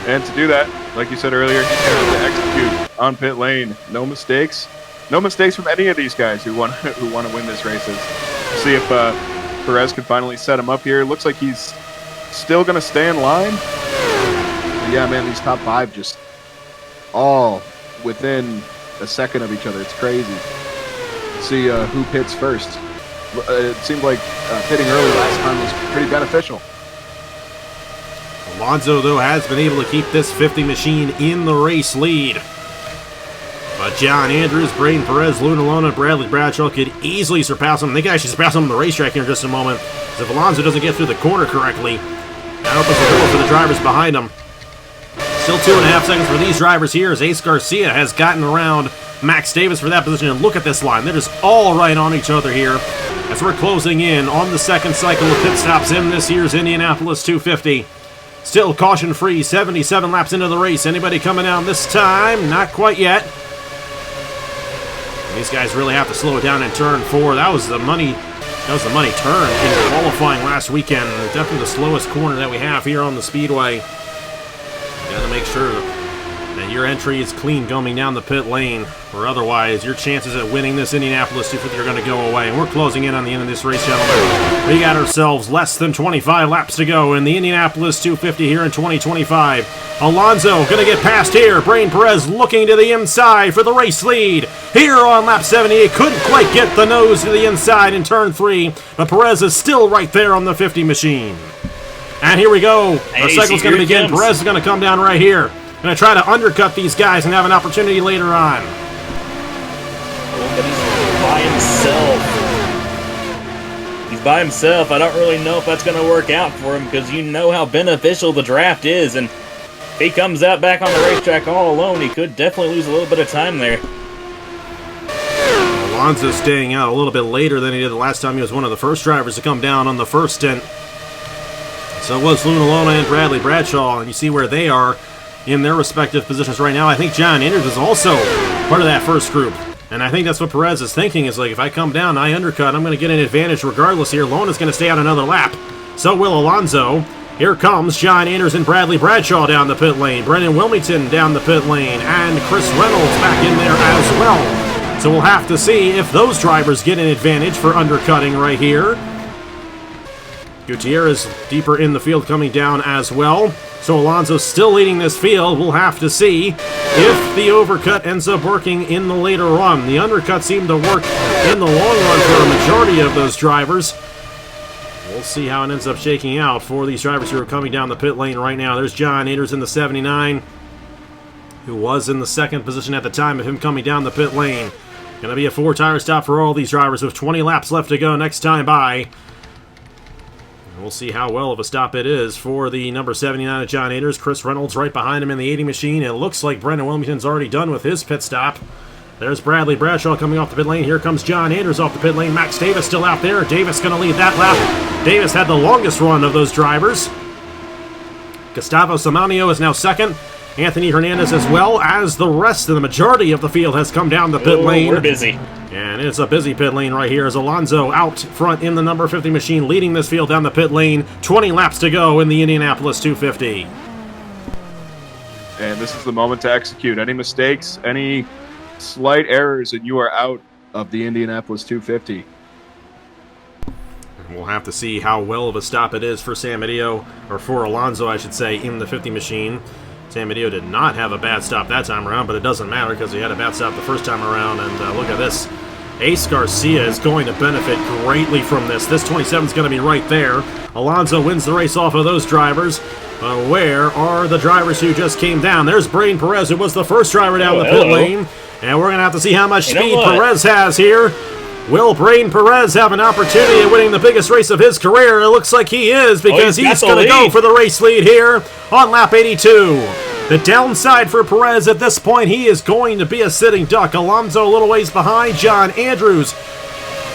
And to do that, like you said earlier, he has to execute on pit lane. No mistakes, no mistakes from any of these guys who want to win this race. See if Perez can finally set him up here. Looks like he's still going to stay in line. But yeah, man, these top 5 just all within a second of each other. It's crazy. Let's see who pits first. It seemed like pitting early last time was pretty beneficial. Alonso, though, has been able to keep this 50 machine in the race lead. But John Andrews, Braden Perez, Luna Lona, and Bradley Bradshaw could easily surpass him. They can actually surpass him on the racetrack here in just a moment. Because if Alonso doesn't get through the corner correctly, that opens the door for the drivers behind him. Still 2.5 seconds for these drivers here as Ace Garcia has gotten around Max Davis for that position. And look at this line. They're just all right on each other here as we're closing in on the second cycle of pit stops in this year's Indianapolis 250. Still caution-free, 77 laps into the race. Anybody coming down this time? Not quite yet. These guys really have to slow it down in turn 4. That was the money turn in qualifying last weekend. Definitely the slowest corner that we have here on the Speedway. You got to make sure that your entry is clean coming down the pit lane, or otherwise your chances at winning this Indianapolis 250 are going to go away. And we're closing in on the end of this race, gentlemen. We got ourselves less than 25 laps to go in the Indianapolis 250 here in 2025. Alonso going to get past here. Braden Perez looking to the inside for the race lead. Here on lap 78, couldn't quite get the nose to the inside in turn 3, but Perez is still right there on the 50 machine. And here we go. Our cycle's going to begin. Perez is going to come down right here. Going to try to undercut these guys and have an opportunity later on. But he's by himself. He's by himself. I don't really know if that's going to work out for him because you know how beneficial the draft is. And if he comes out back on the racetrack all alone, he could definitely lose a little bit of time there. Alonso staying out a little bit later than he did the last time. He was one of the first drivers to come down on the first stint. So it was Luna Lona and Bradley Bradshaw, and you see where they are in their respective positions right now. I think John Andrews is also part of that first group. And I think that's what Perez is thinking, is like, if I come down, I undercut, I'm going to get an advantage regardless here. Lona's going to stay out another lap. So will Alonso. Here comes John Andrews and Bradley Bradshaw down the pit lane. Brendan Wilmington down the pit lane. And Chris Reynolds back in there as well. So we'll have to see if those drivers get an advantage for undercutting right here. Gutierrez deeper in the field coming down as well. So Alonso's still leading this field. We'll have to see if the overcut ends up working in the later run. The undercut seemed to work in the long run for a majority of those drivers. We'll see how it ends up shaking out for these drivers who are coming down the pit lane right now. There's John Andrews in the 79, who was in the second position at the time of him coming down the pit lane. Going to be a 4-tire stop for all these drivers with 20 laps left to go next time by. We'll see how well of a stop it is for the number 79 of John Andrews. Chris Reynolds right behind him in the 80 machine. It looks like Brendan Wilmington's already done with his pit stop. There's Bradley Bradshaw coming off the pit lane. Here comes John Andrews off the pit lane. Max Davis still out there. Davis going to lead that lap. Davis had the longest run of those drivers. Gustavo Samanio is now second. Anthony Hernandez as well as the rest of the majority of the field has come down the pit lane. We're busy. And it's a busy pit lane right here as Alonso out front in the number 50 machine leading this field down the pit lane. 20 laps to go in the Indianapolis 250. And this is the moment to execute. Any mistakes, any slight errors, and you are out of the Indianapolis 250. We'll have to see how well of a stop it is for San Mateo, or for Alonso, I should say, in the 50 machine. San Mateo did not have a bad stop that time around, but it doesn't matter because he had a bad stop the first time around. And look at this. Ace Garcia is going to benefit greatly from this. This 27 is going to be right there. Alonso wins the race off of those drivers. Where are the drivers who just came down? There's Braden Perez, who was the first driver down the pit lane. And we're going to have to see how much speed Perez has here. Will Braden Perez have an opportunity at winning the biggest race of his career? It looks like he is, because he's going to go for the race lead here on lap 82. The downside for Perez at this point, he is going to be a sitting duck. Alonso a little ways behind. John Andrews,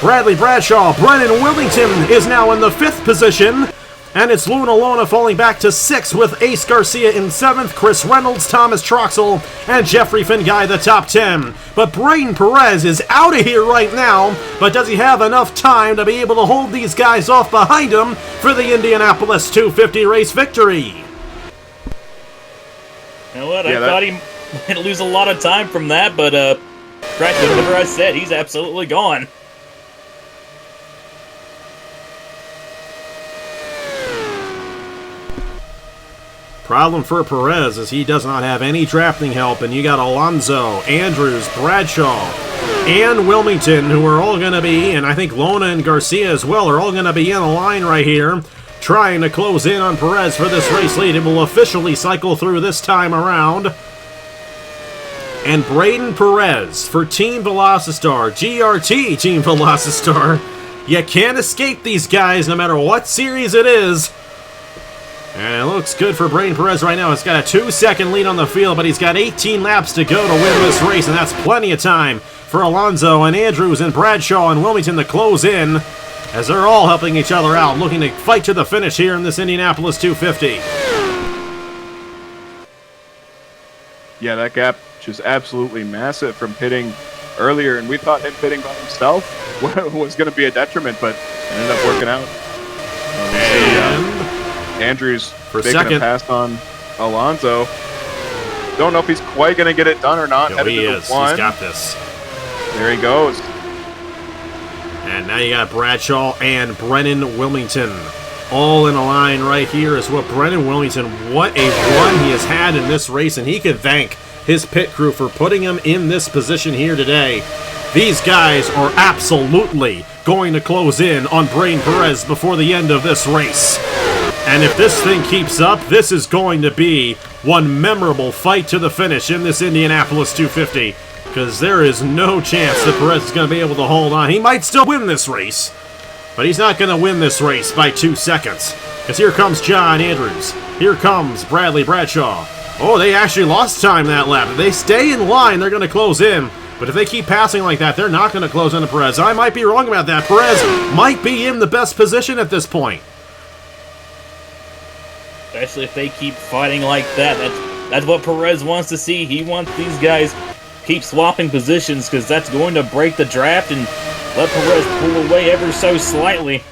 Bradley Bradshaw, Brendan Wilmington is now in the 5th position. And it's Luna Lona falling back to 6th with Ace Garcia in 7th, Chris Reynolds, Thomas Troxel, and Jeffrey Finguy the top 10. But Braden Perez is out of here right now, but does he have enough time to be able to hold these guys off behind him for the Indianapolis 250 race victory? You know what? I thought he might lose a lot of time from that, but practically whatever I said. He's absolutely gone. Problem for Perez is he does not have any drafting help, and you got Alonso, Andrews, Bradshaw, and Wilmington, who are all going to be, and I think Lona and Garcia as well, are all going to be in a line right here, trying to close in on Perez for this race lead. It will officially cycle through this time around. And Braden Perez for Team Velocity-Star, GRT Team Velocity-Star. You can't escape these guys no matter what series it is. And it looks good for Braden Perez right now. He's got a 2-second lead on the field, but he's got 18 laps to go to win this race, and that's plenty of time for Alonso and Andrews and Bradshaw and Wilmington to close in, as they're all helping each other out, looking to fight to the finish here in this Indianapolis 250. Yeah, that gap just absolutely massive from pitting earlier, and we thought him pitting by himself was going to be a detriment, but it ended up working out. Andrews making a pass on Alonso. Don't know if he's quite going to get it done or not. He is. He's got this. There he goes. And now you got Bradshaw and Brennan Wilmington all in a line right here is what Brennan Wilmington, what a run he has had in this race, and he could thank his pit crew for putting him in this position here today. These guys are absolutely going to close in on Braden Perez before the end of this race. And if this thing keeps up, this is going to be one memorable fight to the finish in this Indianapolis 250, because there is no chance that Perez is going to be able to hold on. He might still win this race, but he's not going to win this race by 2 seconds, because here comes John Andrews. Here comes Bradley Bradshaw. Oh, they actually lost time that lap. If they stay in line, they're going to close in. But if they keep passing like that, they're not going to close into Perez. I might be wrong about that. Perez might be in the best position at this point. Especially if they keep fighting like that. That's what Perez wants to see. He wants these guys keep swapping positions, because that's going to break the draft and let Perez pull away ever so slightly.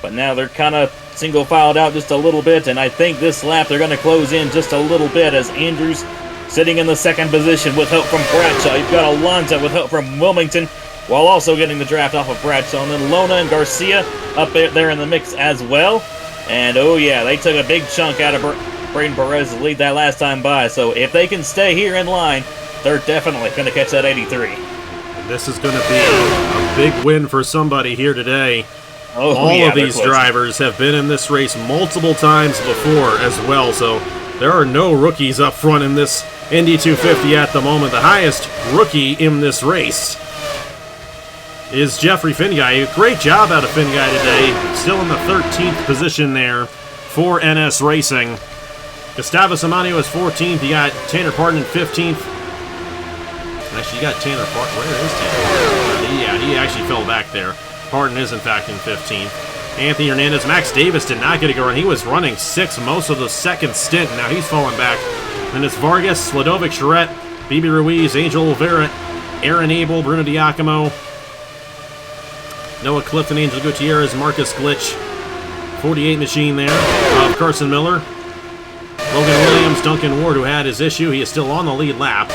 But now they're kind of single-filed out just a little bit, and I think this lap they're going to close in just a little bit, as Andrews sitting in the second position with help from Bradshaw. You've got Alonso with help from Wilmington, while also getting the draft off of Bradshaw. And then Lona and Garcia up there in the mix as well. And oh yeah, they took a big chunk out of Braden Perez's lead that last time by. So if they can stay here in line, they're definitely going to catch that 83. This is going to be a big win for somebody here today. All of these drivers have been in this race multiple times before as well, so there are no rookies up front in this Indy 250 at the moment. The highest rookie in this race is Jeffrey Finguy. Great job out of Finguy today. Still in the 13th position there for NS Racing. Gustavo Simani was 14th. You got Tanner Parton in 15th. Actually, you got Tanner Parton. Where is Tanner Parton? Yeah, he actually fell back there. Parton is, in fact, in 15th. Anthony Hernandez. Max Davis did not get a go run. He was running 6th most of the second stint. Now he's falling back. Then it's Vargas, Sladovic Charette, Bibi Ruiz, Angel Oliveira, Aaron Abel, Bruno Diacomo, Noah Clifton, Angel Gutierrez, Marcus Glitch, 48 machine there, Carson Miller, Logan Williams, Duncan Ward, who had his issue. He is still on the lead lap.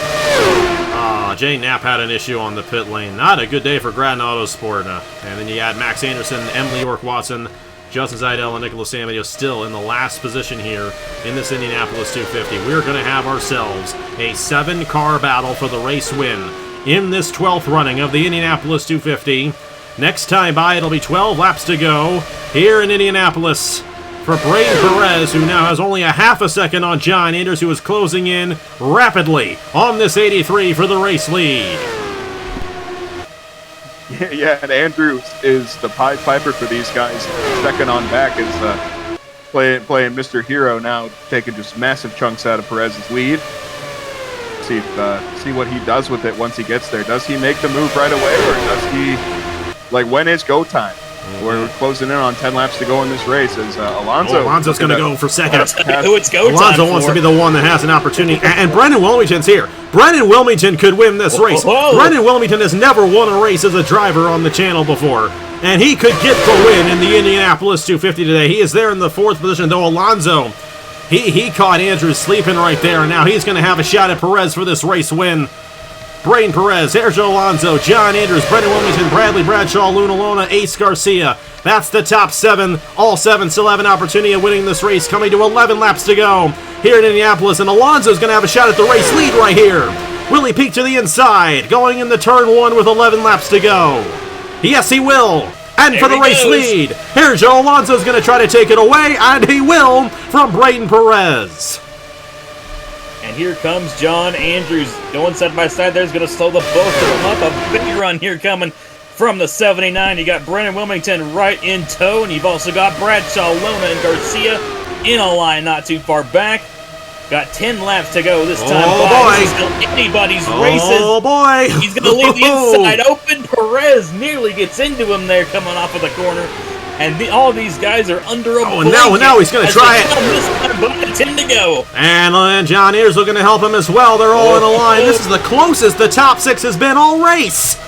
Jay Knapp had an issue on the pit lane. Not a good day for Grattan Autosport. And then you had Max Anderson, Emily York Watson, Justin Zeidel, and Nicholas Samadio still in the last position here in this Indianapolis 250. We're going to have ourselves a 7-car battle for the race win in this 12th running of the Indianapolis 250. Next time by, it'll be 12 laps to go here in Indianapolis for Braden Perez, who now has only a half a second on John Andrews, who is closing in rapidly on this 83 for the race lead. Yeah, and Andrews is the Pied Piper for these guys. Second on back is playing Mr. Hero now, taking just massive chunks out of Perez's lead. See what he does with it once he gets there. Does he make the move right away, or does he, like, when is go time? We're closing in on 10 laps to go in this race. As Alonso's going to go for second. Who it's go Alonso time wants for. to be the one that has an opportunity. And Brendan Wilmington's here. Brendan Wilmington could win this race. Brendan Wilmington has never won a race as a driver on the channel before, and he could get the win in the Indianapolis 250 today. He is there in the 4th position, though Alonso, he caught Andrews sleeping right there, and now he's going to have a shot at Perez for this race win. Braden Perez, Sergio Alonso, John Andrews, Brendan Wilmington, Bradley Bradshaw, Luna Lona, Ace Garcia. That's the top 7. All 7 still have an opportunity of winning this race, coming to 11 laps to go here in Indianapolis. And Alonso's going to have a shot at the race lead right here. Will he peek to the inside, going into turn 1 with 11 laps to go? Yes, he will. And for the race lead, Sergio Alonso's going to try to take it away, and he will from Braden Perez. And here comes John Andrews going side by side. There's going to slow the both of them up. A big run here coming from the 79. You got Brendan Wilmington right in tow, and you've also got Bradshaw, Lona, and Garcia in a line not too far back. Got 10 laps to go this time. Oh, boy. This is still anybody's races. Oh, boy. He's going to leave the inside open. Perez nearly gets into him there coming off of the corner. And all these guys are under a blanket. Now he's going to try it. This time, but 10 to go. And John Ayers are going to help him as well. They're all in a line. This is the closest the top 6 has been all race.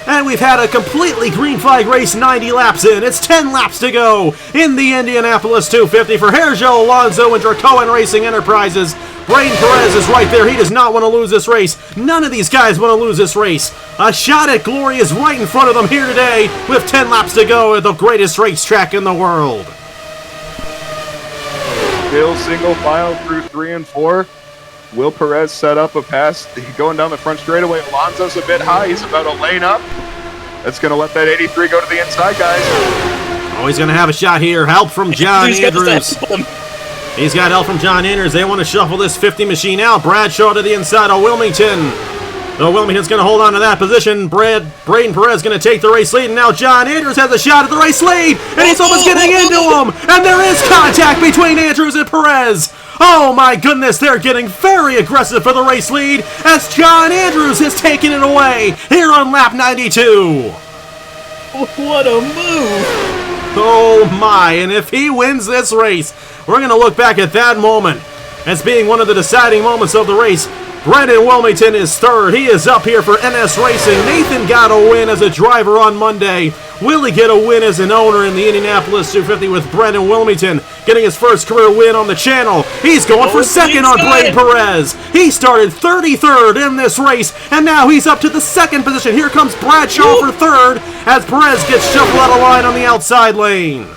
And we've had a completely green flag race 90 laps in. It's 10 laps to go in the Indianapolis 250 for Sergio Alonso and Dracoan Racing Enterprises. Braden Perez is right there. He does not want to lose this race. None of these guys want to lose this race. A shot at glory is right in front of them here today with 10 laps to go at the greatest racetrack in the world. Still single file through 3 and 4. Will Perez set up a pass going down the front straightaway. Alonso's a bit high. He's about a lane up. That's going to let that 83 go to the inside, guys. Oh, he's going to have a shot here. Help from John Andrews. He's got help from John Andrews. They want to shuffle this 50 machine out. Bradshaw to the inside of Wilmington. So Wilmington's going to hold on to that position. Braden Perez going to take the race lead. And now John Andrews has a shot at the race lead. And he's almost getting into him. And there is contact between Andrews and Perez. Oh my goodness, they're getting very aggressive for the race lead as John Andrews has taken it away here on lap 92. What a move. Oh my, and if he wins this race, we're going to look back at that moment as being one of the deciding moments of the race. Brendan Wilmington is third. He is up here for NS Racing. Nathan got a win as a driver on Monday. Will he get a win as an owner in the Indianapolis 250 with Brendan Wilmington getting his first career win on the channel? He's going for second on Braden Perez. He started 33rd in this race, and now he's up to the second position. Here comes Bradshaw for third as Perez gets shuffled out of line on the outside lane.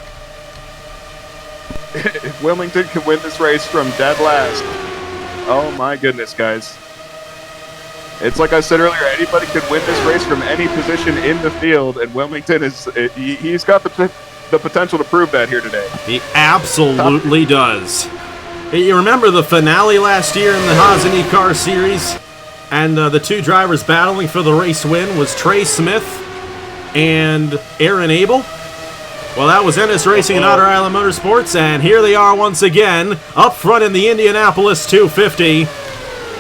If Wilmington can win this race from dead last, oh my goodness, guys. It's like I said earlier, anybody could win this race from any position in the field, and Wilmington he's got the potential to prove that here today. He absolutely does. You remember the finale last year in the Haas IndyCar Series? And the two drivers battling for the race win was Trey Smith and Aaron Abel. Well, that was NS Racing and Otter Island Motorsports, and here they are once again, up front in the Indianapolis 250.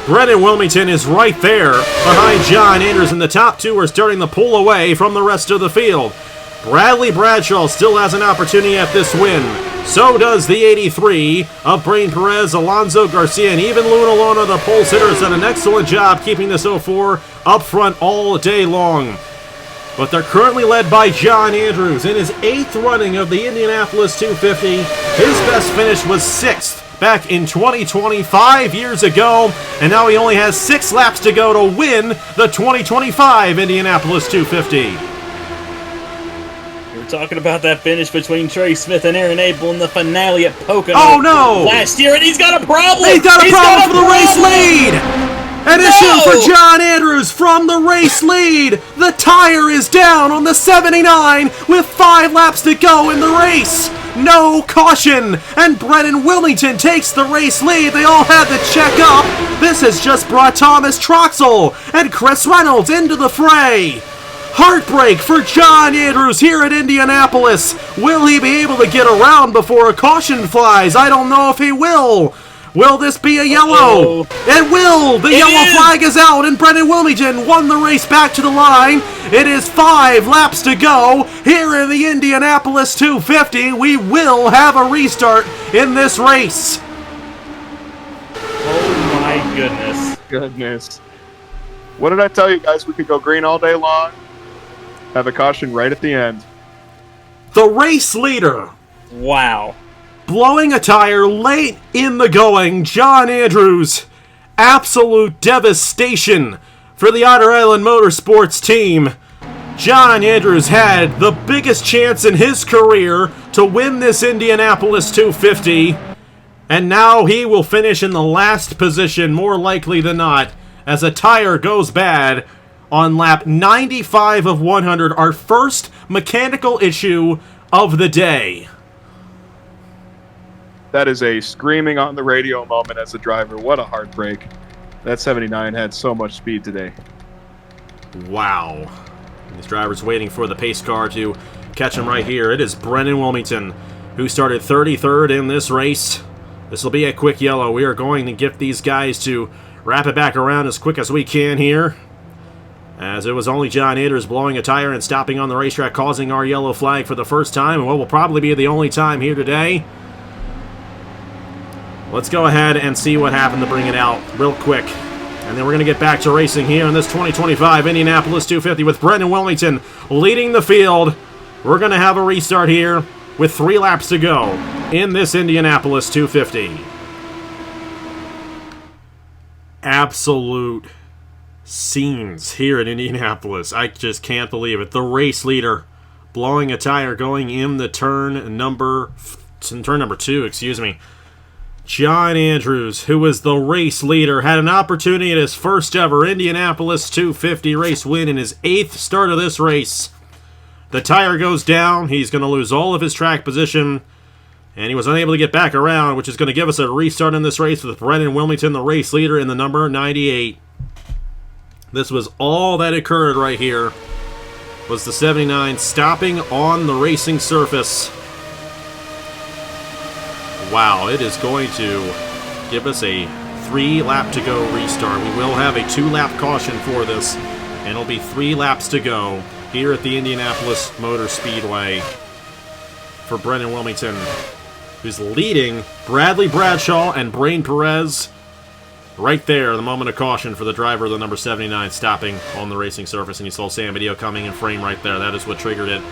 Brendan Wilmington is right there behind John Andrews, and the top two are starting to pull away from the rest of the field. Bradley Bradshaw still has an opportunity at this win. So does the 83 of Braden Perez, Alonso Garcia, and even Luna Lona, the pole sitter, has done an excellent job keeping this 04 up front all day long. But they're currently led by John Andrews in his 8th running of the Indianapolis 250. His best finish was 6th back in 2020, 5 years ago, and now he only has 6 laps to go to win the 2025 Indianapolis 250. We were talking about that finish between Trey Smith and Aaron Abel in the finale at Pocono last year, and he's got a problem! He's got a problem for the race lead! An issue for John Andrews from the race lead. The tire is down on the 79 with 5 laps to go in the race. No caution, and Brendan Wilmington takes the race lead. They all had to check up. This has just brought Thomas Troxel and Chris Reynolds into the fray. Heartbreak for John Andrews here at Indianapolis. Will he be able to get around before a caution flies? I don't know if he will. Will this be a yellow? It will! The yellow flag is out, and Brendan Wilmington won the race back to the line. It is 5 laps to go here in the Indianapolis 250. We will have a restart in this race. Oh my goodness. Goodness. What did I tell you guys? We could go green all day long. Have a caution right at the end. The race leader. Wow. Blowing a tire late in the going, John Andrews. Absolute devastation for the Otter Island Motorsports team. John Andrews had the biggest chance in his career to win this Indianapolis 250, and now he will finish in the last position, more likely than not, as a tire goes bad on lap 95 of 100, our first mechanical issue of the day. That is a screaming on the radio moment as a driver. What a heartbreak. That 79 had so much speed today. Wow. These drivers waiting for the pace car to catch him right here. It is Brennan Wilmington, who started 33rd in this race. This will be a quick yellow. We are going to get these guys to wrap it back around as quick as we can here, as it was only John Andrews blowing a tire and stopping on the racetrack, causing our yellow flag for the first time, and what will probably be the only time here today. Let's go ahead and see what happened to bring it out real quick. And then we're going to get back to racing here in this 2025 Indianapolis 250 with Brendan Wilmington leading the field. We're going to have a restart here with 3 laps to go in this Indianapolis 250. Absolute scenes here in Indianapolis. I just can't believe it. The race leader blowing a tire going in the turn number 2, excuse me. John Andrews, who was the race leader, had an opportunity at his first ever Indianapolis 250 race win in his 8th start of this race. The tire goes down. He's going to lose all of his track position, and he was unable to get back around, which is going to give us a restart in this race with Brendan Wilmington, the race leader, in the number 98. This was all that occurred right here, was the 79 stopping on the racing surface. Wow, it is going to give us a 3 lap to go restart. We will have a 2 lap caution for this, and it'll be 3 laps to go here at the Indianapolis Motor Speedway for Brendan Wilmington, who's leading Bradley Bradshaw and Brain Perez. Right there, the moment of caution for the driver of the number 79 stopping on the racing surface, and you saw Sam Video coming in frame right there. That is what triggered it.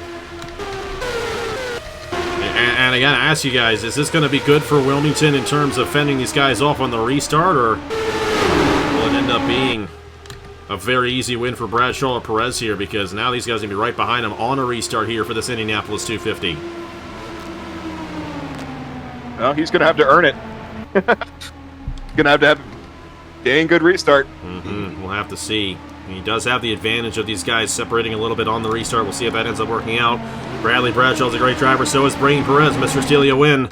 And again, I ask you guys, is this going to be good for Wilmington in terms of fending these guys off on the restart, or will it end up being a very easy win for Bradshaw or Perez here, because now these guys are going to be right behind him on a restart here for this Indianapolis 250? Well, he's going to have to earn it. He's going to have a dang good restart. We'll have to see. He does have the advantage of these guys separating a little bit on the restart. We'll see if that ends up working out. Bradley Bradshaw's a great driver. So is Brain Perez. Mr. Steele a win.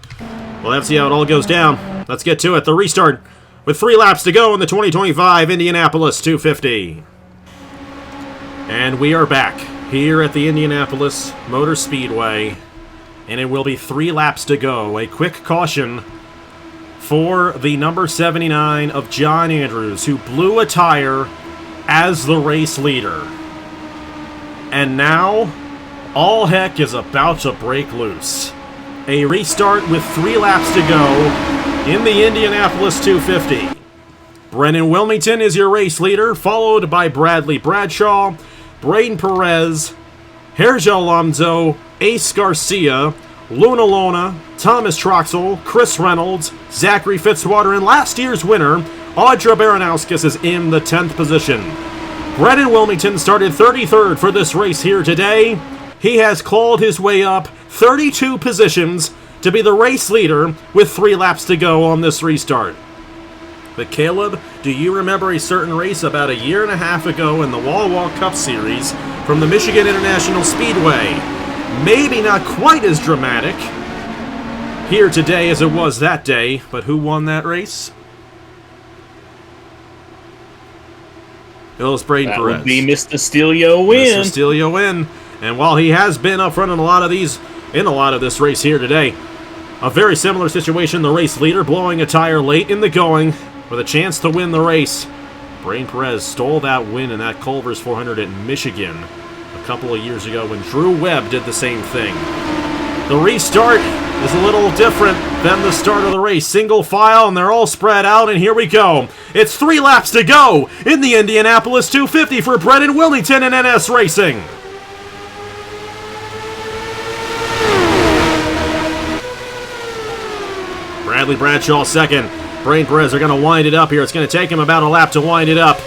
We'll have to see how it all goes down. Let's get to it. The restart with 3 laps to go in the 2025 Indianapolis 250. And we are back here at the Indianapolis Motor Speedway. And it will be 3 laps to go. A quick caution for the number 79 of John Andrews, who blew a tire as the race leader. And now, all heck is about to break loose. A restart with 3 laps to go in the Indianapolis 250. Brennan Wilmington is your race leader, followed by Bradley Bradshaw, Braden Perez, Herjo Alonso, Ace Garcia, Luna Lona, Thomas Troxel, Chris Reynolds, Zachary Fitzwater, and last year's winner, Audra Baranowskis, is in the 10th position. Brennan Wilmington started 33rd for this race here today. He has clawed his way up 32 positions to be the race leader with 3 laps to go on this restart. But Caleb, do you remember a certain race about a year and a half ago in the Wall Wall Cup Series from the Michigan International Speedway? Maybe not quite as dramatic here today as it was that day, but who won that race? It was Braden Perez. Would be Mr. Stelio win. Mr. Stelio win. And while he has been up front in a lot of this race here today, a very similar situation, the race leader blowing a tire late in the going with a chance to win the race. Braden Perez stole that win in that Culver's 400 at Michigan a couple of years ago when Drew Webb did the same thing. The restart is a little different than the start of the race. Single file, and they're all spread out, and here we go. It's 3 laps to go in the Indianapolis 250 for Brendan Wilmington and NS Racing. Bradley Bradshaw second. Brain Perez are going to wind it up here. It's going to take him about a lap to wind it up.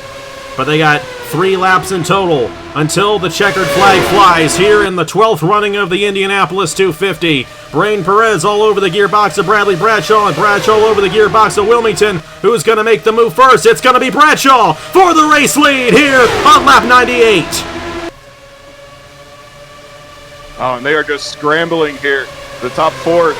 But they got 3 laps in total until the checkered flag flies here in the 12th running of the Indianapolis 250. Brain Perez all over the gearbox of Bradley Bradshaw, and Bradshaw all over the gearbox of Wilmington. Who's going to make the move first? It's going to be Bradshaw for the race lead here on lap 98. Oh, and they are just scrambling here. The top 4.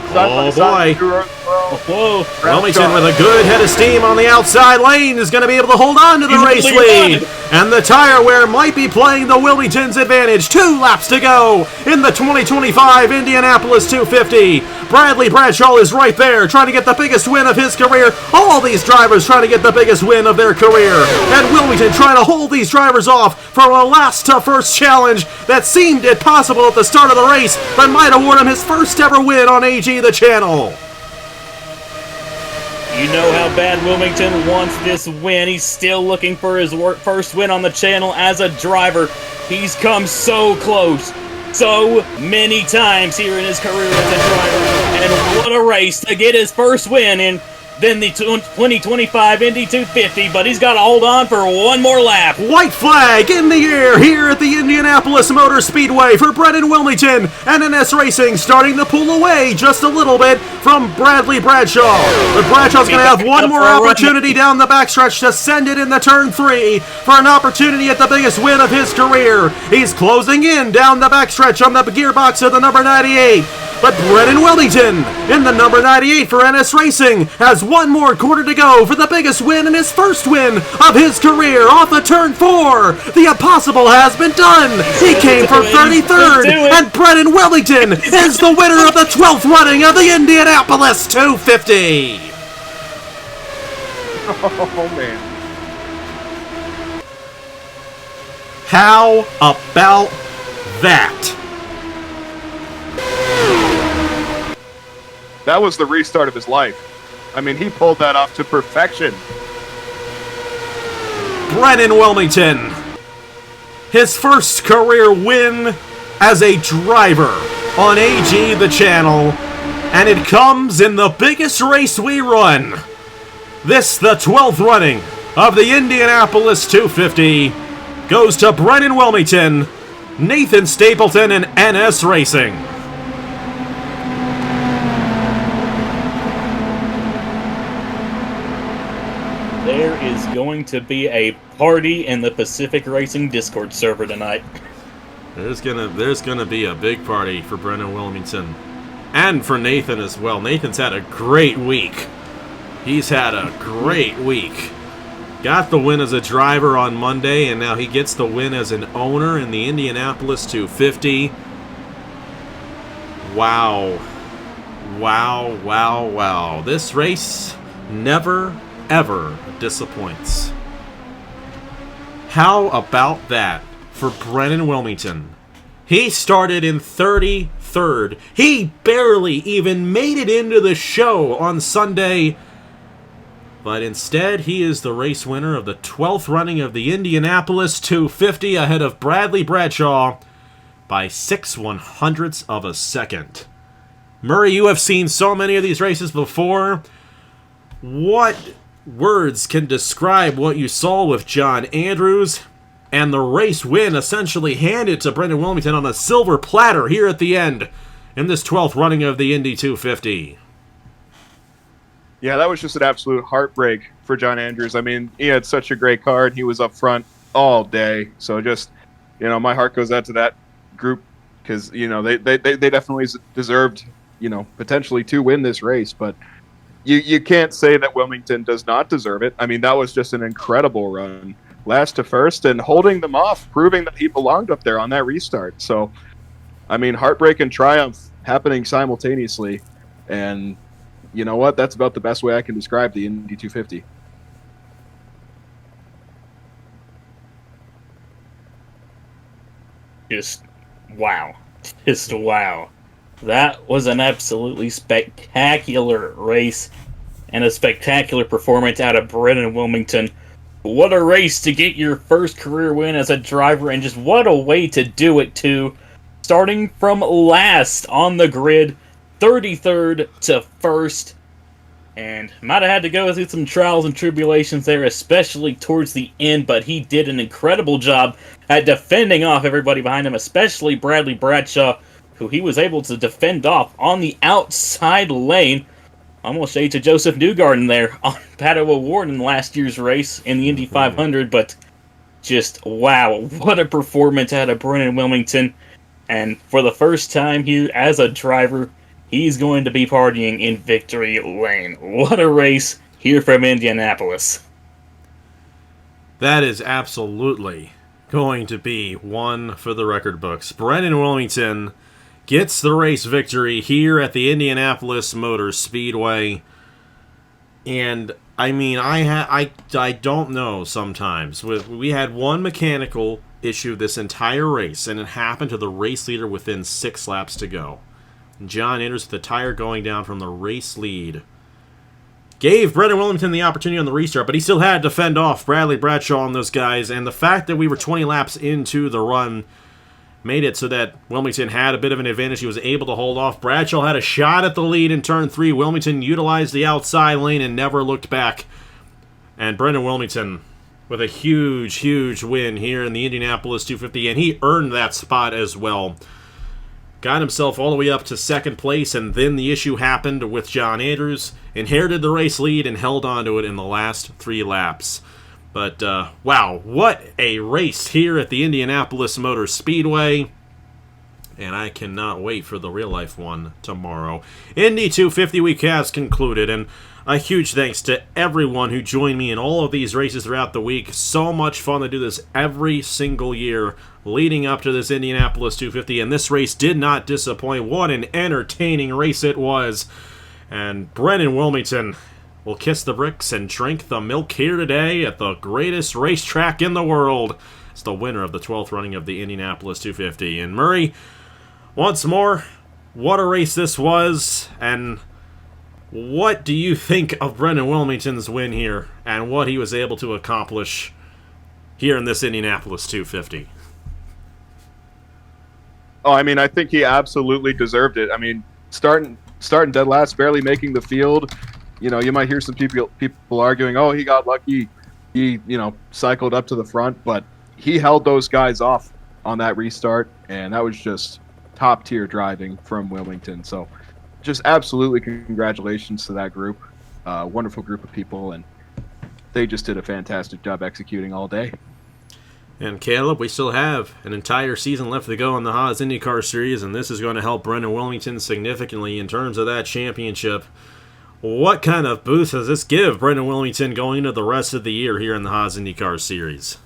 Oh boy. Whoa. Wilmington with a good head of steam on the outside lane is going to be able to hold on to the race lead. And the tire wear might be playing the Wilmington's advantage. 2 laps to go in the 2025 Indianapolis 250. Bradley Bradshaw is right there trying to get the biggest win of his career. All these drivers trying to get the biggest win of their career. And Wilmington trying to hold these drivers off for a last to first challenge that seemed impossible at the start of the race, but might award him his first ever win on AG the channel. You know how bad Wilmington wants this win. He's still looking for his first win on the channel as a driver. He's come so close, so many times here in his career as a driver. And what a race to get his first win in then the 2025 Indy 250, but he's got to hold on for one more lap. White flag in the air here at the Indianapolis Motor Speedway for Brendan Wilmington and NS Racing starting to pull away just a little bit from Bradley Bradshaw. But Bradshaw's going to have one more opportunity down the backstretch to send it in the turn 3 for an opportunity at the biggest win of his career. He's closing in down the backstretch on the gearbox of the number 98. But Brendan Wilmington in the number 98 for NS Racing has one more quarter to go for the biggest win and his first win of his career off of turn 4. The impossible has been done. He came from 33rd, and Brendan Wilmington is the winner of the 12th running of the Indianapolis 250. Oh, man. How about that? That was the restart of his life. I mean, he pulled that off to perfection. Brendan Wilmington, his first career win as a driver on AG the channel, and it comes in the biggest race we run. This, the 12th running of the Indianapolis 250, goes to Brendan Wilmington, Nathan Stapleton, and NS Racing. There is going to be a party in the Pacific Racing Discord server tonight. There's gonna be a big party for Brendan Wilmington. And for Nathan as well. Nathan's had a great week. He's had a great week. Got the win as a driver on Monday, and now he gets the win as an owner in the Indianapolis 250. Wow. Wow, wow, wow. This race never, ever disappoints. How about that for Brendan Wilmington? He started in 33rd. He barely even made it into the show on Sunday. But instead, he is the race winner of the 12th running of the Indianapolis 250 ahead of Bradley Bradshaw by 6/100ths of a second. Murray, you have seen so many of these races before. What words can describe what you saw with John Andrews and the race win essentially handed to Brendan Wilmington on a silver platter here at the end in this 12th running of the Indy 250? Yeah, that was just an absolute heartbreak for John Andrews. I mean, he had such a great car, and he was up front all day. So just, my heart goes out to that group because, they definitely deserved, potentially to win this race. But you can't say that Wilmington does not deserve it. I mean, that was just an incredible run. Last to first and holding them off, proving that he belonged up there on that restart. So, I mean, heartbreak and triumph happening simultaneously. And you know what? That's about the best way I can describe the Indy 250. Just wow. Just wow. That was an absolutely spectacular race and a spectacular performance out of Brendan Wilmington. What a race to get your first career win as a driver, and just what a way to do it too. Starting from last on the grid, 33rd to 1st. and might have had to go through some trials and tribulations there, especially towards the end, but he did an incredible job at defending off everybody behind him, especially Bradley Bradshaw, who he was able to defend off on the outside lane. Almost shade to Joseph Newgarden there on Pato O'Ward in last year's race in the Indy 500, but just, wow, what a performance out of Brennan Wilmington. And for the first time here as a driver, he's going to be partying in victory lane. What a race here from Indianapolis. That is absolutely going to be one for the record books. Brennan Wilmington gets the race victory here at the Indianapolis Motor Speedway. And, I mean, I don't know sometimes. We had one mechanical issue this entire race, and it happened to the race leader within 6 laps to go. John Anders with the tire going down from the race lead gave Brennan Wilmington the opportunity on the restart, but he still had to fend off Bradley Bradshaw and those guys, and the fact that we were 20 laps into the run made it so that Wilmington had a bit of an advantage. He was able to hold off. Bradshaw had a shot at the lead in turn 3. Wilmington utilized the outside lane and never looked back. And Brennan Wilmington with a huge, huge win here in the Indianapolis 250, and he earned that spot as well. Got himself all the way up to second place, and then the issue happened with John Andrews, inherited the race lead, and held on to it in the last 3 laps. But, wow, what a race here at the Indianapolis Motor Speedway. And I cannot wait for the real-life one tomorrow. Indy 250 week has concluded, and a huge thanks to everyone who joined me in all of these races throughout the week. So much fun to do this every single year leading up to this Indianapolis 250, and this race did not disappoint. What an entertaining race it was. And Brennan Wilmington will kiss the bricks and drink the milk here today at the greatest racetrack in the world. It's the winner of the 12th running of the Indianapolis 250. And Murray, once more, what a race this was, and what do you think of Brennan Wilmington's win here and what he was able to accomplish here in this Indianapolis 250? Oh, I mean, I think he absolutely deserved it. I mean, starting dead last, barely making the field. You know, you might hear some people arguing, oh, he got lucky. He, cycled up to the front, but he held those guys off on that restart, and that was just top-tier driving from Wilmington. So just absolutely congratulations to that group. Wonderful group of people, and they just did a fantastic job executing all day. And Caleb, we still have an entire season left to go in the Haas IndyCar Series, and this is going to help Brennan Wilmington significantly in terms of that championship. What kind of boost does this give Brennan Wilmington going into the rest of the year here in the Haas IndyCar Series?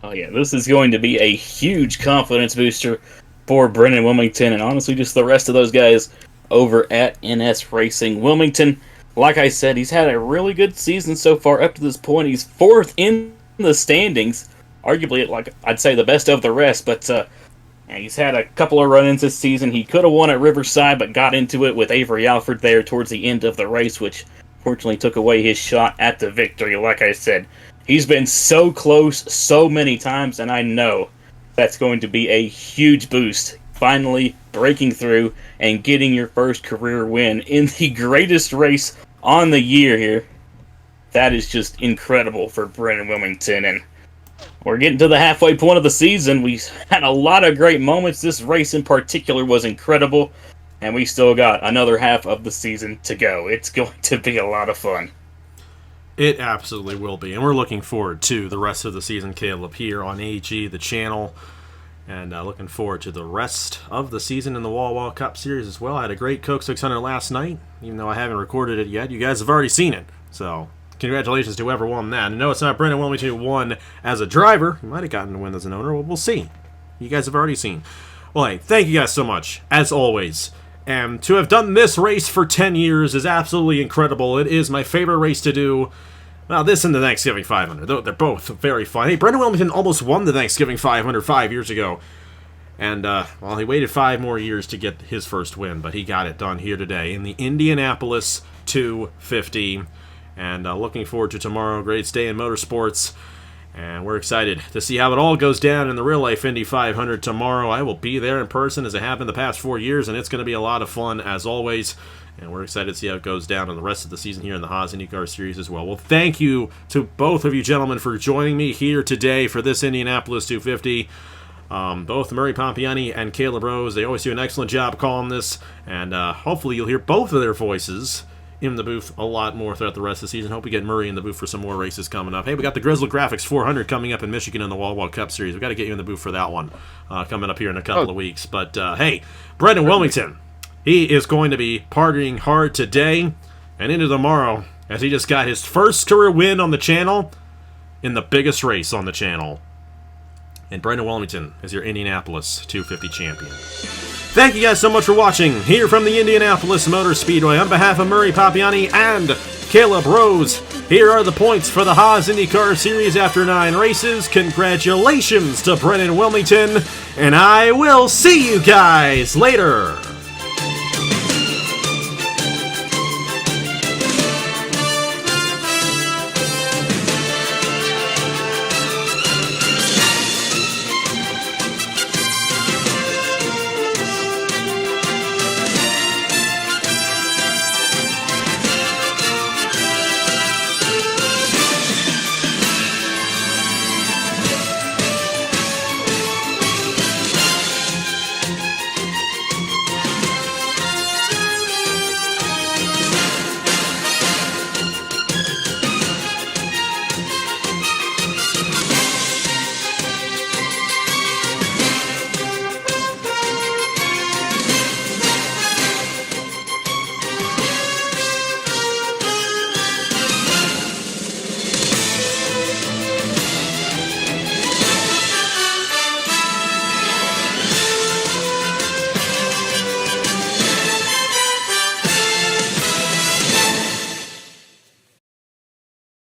Oh yeah, this is going to be a huge confidence booster for Brennan Wilmington, and honestly just the rest of those guys over at NS Racing. Wilmington, like I said, he's had a really good season so far up to this point. He's 4th in the standings, arguably like I'd say the best of the rest, but he's had a couple of run-ins this season. He could have won at Riverside, but got into it with Avery Alford there towards the end of the race, which fortunately took away his shot at the victory. Like I said, he's been so close so many times, and I know that's going to be a huge boost. Finally breaking through and getting your first career win in the greatest race on the year here. That is just incredible for Brennan Wilmington, and we're getting to the halfway point of the season. We had a lot of great moments. This race in particular was incredible, and we still got another half of the season to go. It's going to be a lot of fun. It absolutely will be, and we're looking forward to the rest of the season, Caleb, here on AG, the channel, and looking forward to the rest of the season in the Wall Wall Cup Series as well. I had a great Coke 600 last night, even though I haven't recorded it yet. You guys have already seen it, so congratulations to whoever won that. I know it's not Brennan Wilmington who won as a driver. He might have gotten to win as an owner. Well, we'll see. You guys have already seen. Well, hey, thank you guys so much, as always. And to have done this race for 10 years is absolutely incredible. It is my favorite race to do. Well, this and the Thanksgiving 500. They're both very fun. Hey, Brennan Wilmington almost won the Thanksgiving 500 5 years ago. And, well, he waited 5 more years to get his first win, but he got it done here today in the Indianapolis 250. And looking forward to tomorrow. Greatest day in motorsports. And we're excited to see how it all goes down in the real-life Indy 500 tomorrow. I will be there in person as it happened the past 4 years, and it's going to be a lot of fun as always. And we're excited to see how it goes down in the rest of the season here in the Haas IndyCar Series as well. Well, thank you to both of you gentlemen for joining me here today for this Indianapolis 250. Both Murray Pompiani and Caleb Rose, they always do an excellent job calling this, and hopefully you'll hear both of their voices in the booth a lot more throughout the rest of the season. Hope we get Murray in the booth for some more races coming up. Hey, we got the Grizzly Graphics 400 coming up in Michigan in the Wall Cup Series. We got to get you in the booth for that one coming up here in a couple of weeks. But hey, Brendan Wilmington, he is going to be partying hard today and into tomorrow as he just got his first career win on the channel in the biggest race on the channel. And Brendan Wilmington is your Indianapolis 250 champion. Thank you guys so much for watching here from the Indianapolis Motor Speedway. On behalf of Murray Papiani and Caleb Rose, here are the points for the Haas IndyCar Series after 9 races. Congratulations to Brendan Wilmington, and I will see you guys later.